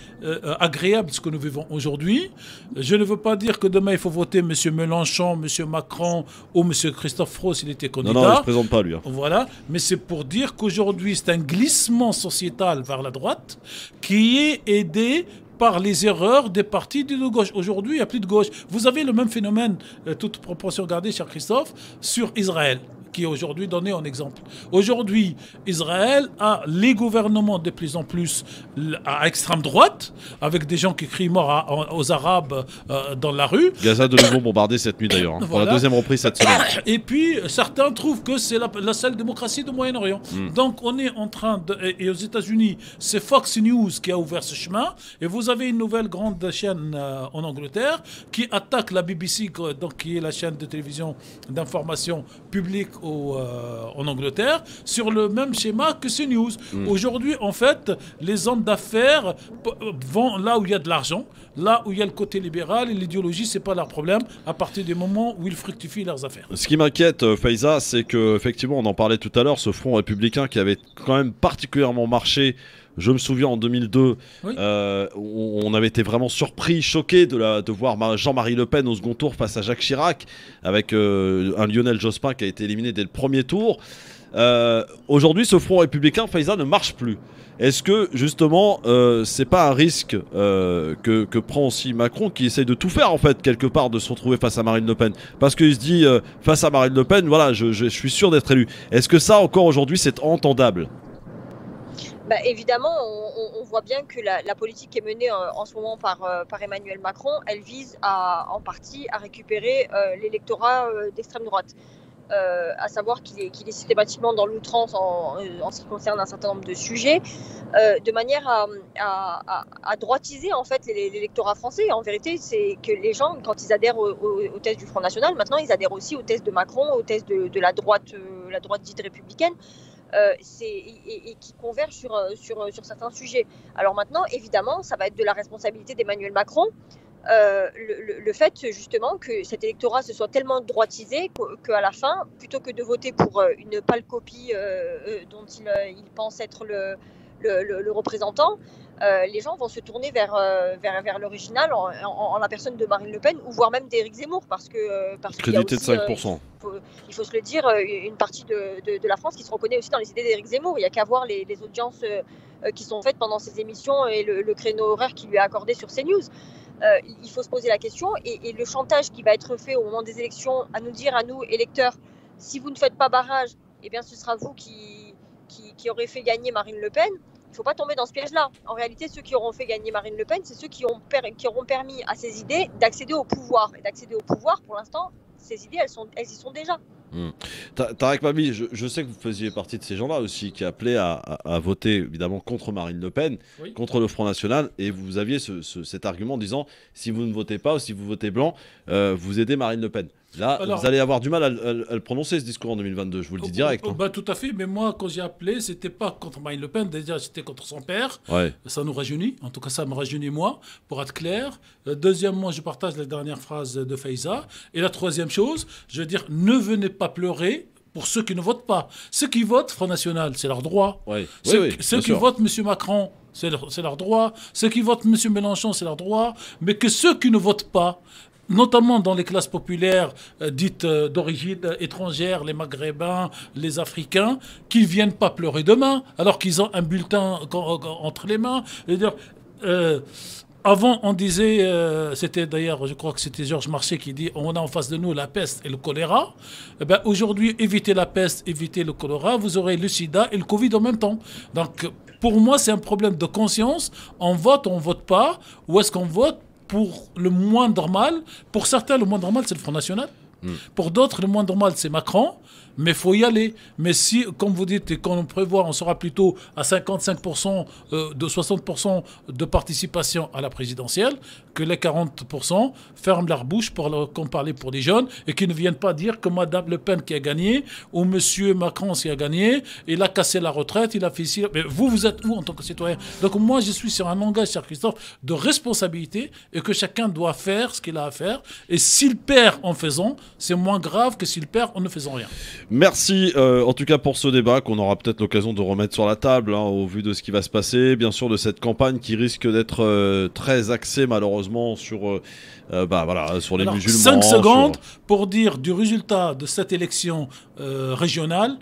agréable ce que nous vivons aujourd'hui. Je ne veux pas dire que demain il faut voter M. Mélenchon, M. Macron ou M. Christophe Frot s'il était candidat. Non, il ne se présente pas lui. Voilà, mais c'est pour dire qu'aujourd'hui c'est un glissement sociétal vers la droite qui est aidé par les erreurs des partis de gauche. Aujourd'hui, il n'y a plus de gauche. Vous avez le même phénomène, toute proportion gardée, cher Christophe, sur Israël. qui est aujourd'hui donné en exemple. Aujourd'hui, Israël a les gouvernements de plus en plus à extrême droite, avec des gens qui crient mort aux Arabes dans la rue. Gaza de nouveau bombardé cette nuit d'ailleurs, pour la deuxième reprise cette semaine. Et puis, certains trouvent que c'est la seule démocratie du Moyen-Orient. Donc, on est en train de... Et aux États-Unis, c'est Fox News qui a ouvert ce chemin. Et vous avez une nouvelle grande chaîne en Angleterre qui attaque la BBC, donc, qui est la chaîne de télévision d'information publique en Angleterre, sur le même schéma que CNews. Aujourd'hui, en fait, les hommes d'affaires vont là où il y a de l'argent, là où il y a le côté libéral, et l'idéologie, c'est pas leur problème, à partir du moment où ils fructifient leurs affaires. Ce qui m'inquiète, Faiza, c'est que effectivement, on en parlait tout à l'heure, ce front républicain qui avait quand même particulièrement marché. Je me souviens en 2002, oui. On avait été vraiment surpris, choqués de voir Jean-Marie Le Pen au second tour face à Jacques Chirac, avec un Lionel Jospin qui a été éliminé dès le premier tour. Aujourd'hui, ce front républicain, Faiza, ne marche plus. Est-ce que justement, c'est pas un risque que prend aussi Macron, qui essaye de tout faire en fait quelque part, de se retrouver face à Marine Le Pen, parce qu'il se dit face à Marine Le Pen, voilà, je suis sûr d'être élu. Est-ce que ça encore aujourd'hui c'est entendable? Bah, évidemment, on voit bien que la politique qui est menée en ce moment par Emmanuel Macron, elle vise en partie à récupérer l'électorat d'extrême droite. À savoir qu'il est systématiquement dans l'outrance en ce qui concerne un certain nombre de sujets, de manière à droitiser en fait l'électorat français. En vérité, c'est que les gens, quand ils adhèrent au thèse du Front National, maintenant ils adhèrent aussi au thèse de Macron, au thèse de la droite dite républicaine. Et qui convergent sur certains sujets. Alors maintenant, évidemment, ça va être de la responsabilité d'Emmanuel Macron, le fait justement que cet électorat se soit tellement droitisé qu'à la fin, plutôt que de voter pour une pâle copie dont il pense être le représentant, les gens vont se tourner vers l'original en la personne de Marine Le Pen, ou voire même d'Éric Zemmour, parce crédité de 5%. Il faut se le dire, une partie de la France qui se reconnaît aussi dans les idées d'Éric Zemmour. Il n'y a qu'à voir les audiences qui sont faites pendant ces émissions et le créneau horaire qui lui est accordé sur CNews. Il faut se poser la question, et le chantage qui va être fait au moment des élections, à nous dire, à nous, électeurs, si vous ne faites pas barrage, eh bien ce sera vous qui aurez fait gagner Marine Le Pen. Il ne faut pas tomber dans ce piège-là. En réalité, ceux qui auront fait gagner Marine Le Pen, c'est ceux qui auront permis à ces idées d'accéder au pouvoir. Et d'accéder au pouvoir, pour l'instant, ces idées, elles y sont déjà. Tarek Mabi, je sais que vous faisiez partie de ces gens-là aussi qui appelaient à voter évidemment contre Marine Le Pen, oui, contre le Front National, et vous aviez cet argument disant si vous ne votez pas ou si vous votez blanc, vous aidez Marine Le Pen. Là, alors, vous allez avoir du mal à le prononcer, ce discours en 2022, je vous le dis direct. Bah, tout à fait, mais moi, quand j'ai appelé, c'était pas contre Marine Le Pen, déjà c'était contre son père. Ouais. Ça nous rajeunit, en tout cas ça me rajeunit moi, pour être clair. Deuxièmement, je partage la dernière phrase de Faiza. Et la troisième chose, je veux dire, ne venez pas pleurer pour ceux qui ne votent pas. Ceux qui votent Front National, c'est leur droit. Ouais. Ceux qui votent M. Macron, c'est leur droit. Ceux qui votent M. Mélenchon, c'est leur droit. Mais que ceux qui ne votent pas, notamment dans les classes populaires dites d'origine étrangère, les Maghrébins, les Africains, qu'ils ne viennent pas pleurer demain, alors qu'ils ont un bulletin entre les mains. Avant, on disait, c'était d'ailleurs, je crois que c'était Georges Marchais qui dit, on a en face de nous la peste et le choléra. Eh ben, aujourd'hui, évitez la peste, évitez le choléra, vous aurez le sida et le Covid en même temps. Donc, pour moi, c'est un problème de conscience. On vote pas, ou est-ce qu'on vote pour le moindre mal? Pour certains, le moindre mal, c'est le Front National. Pour d'autres, le moindre mal, c'est Macron. Mais il faut y aller. Mais si, comme vous dites, et qu'on on prévoit, on sera plutôt à 55%, de 60% de participation à la présidentielle, que les 40% ferment leur bouche comme parler pour les jeunes, et qui ne viennent pas dire que Mme Le Pen qui a gagné, ou M. Macron qui a gagné, il a cassé la retraite, il a fait ici. Mais vous êtes où en tant que citoyen? Donc moi, je suis sur un langage, cher Christophe, de responsabilité, et que chacun doit faire ce qu'il a à faire. Et s'il perd en faisant, c'est moins grave que s'il perd en ne faisant rien. Merci en tout cas pour ce débat qu'on aura peut-être l'occasion de remettre sur la table au vu de ce qui va se passer, bien sûr de cette campagne qui risque d'être très axée malheureusement sur, sur les musulmans. 5 secondes pour dire du résultat de cette élection régionale.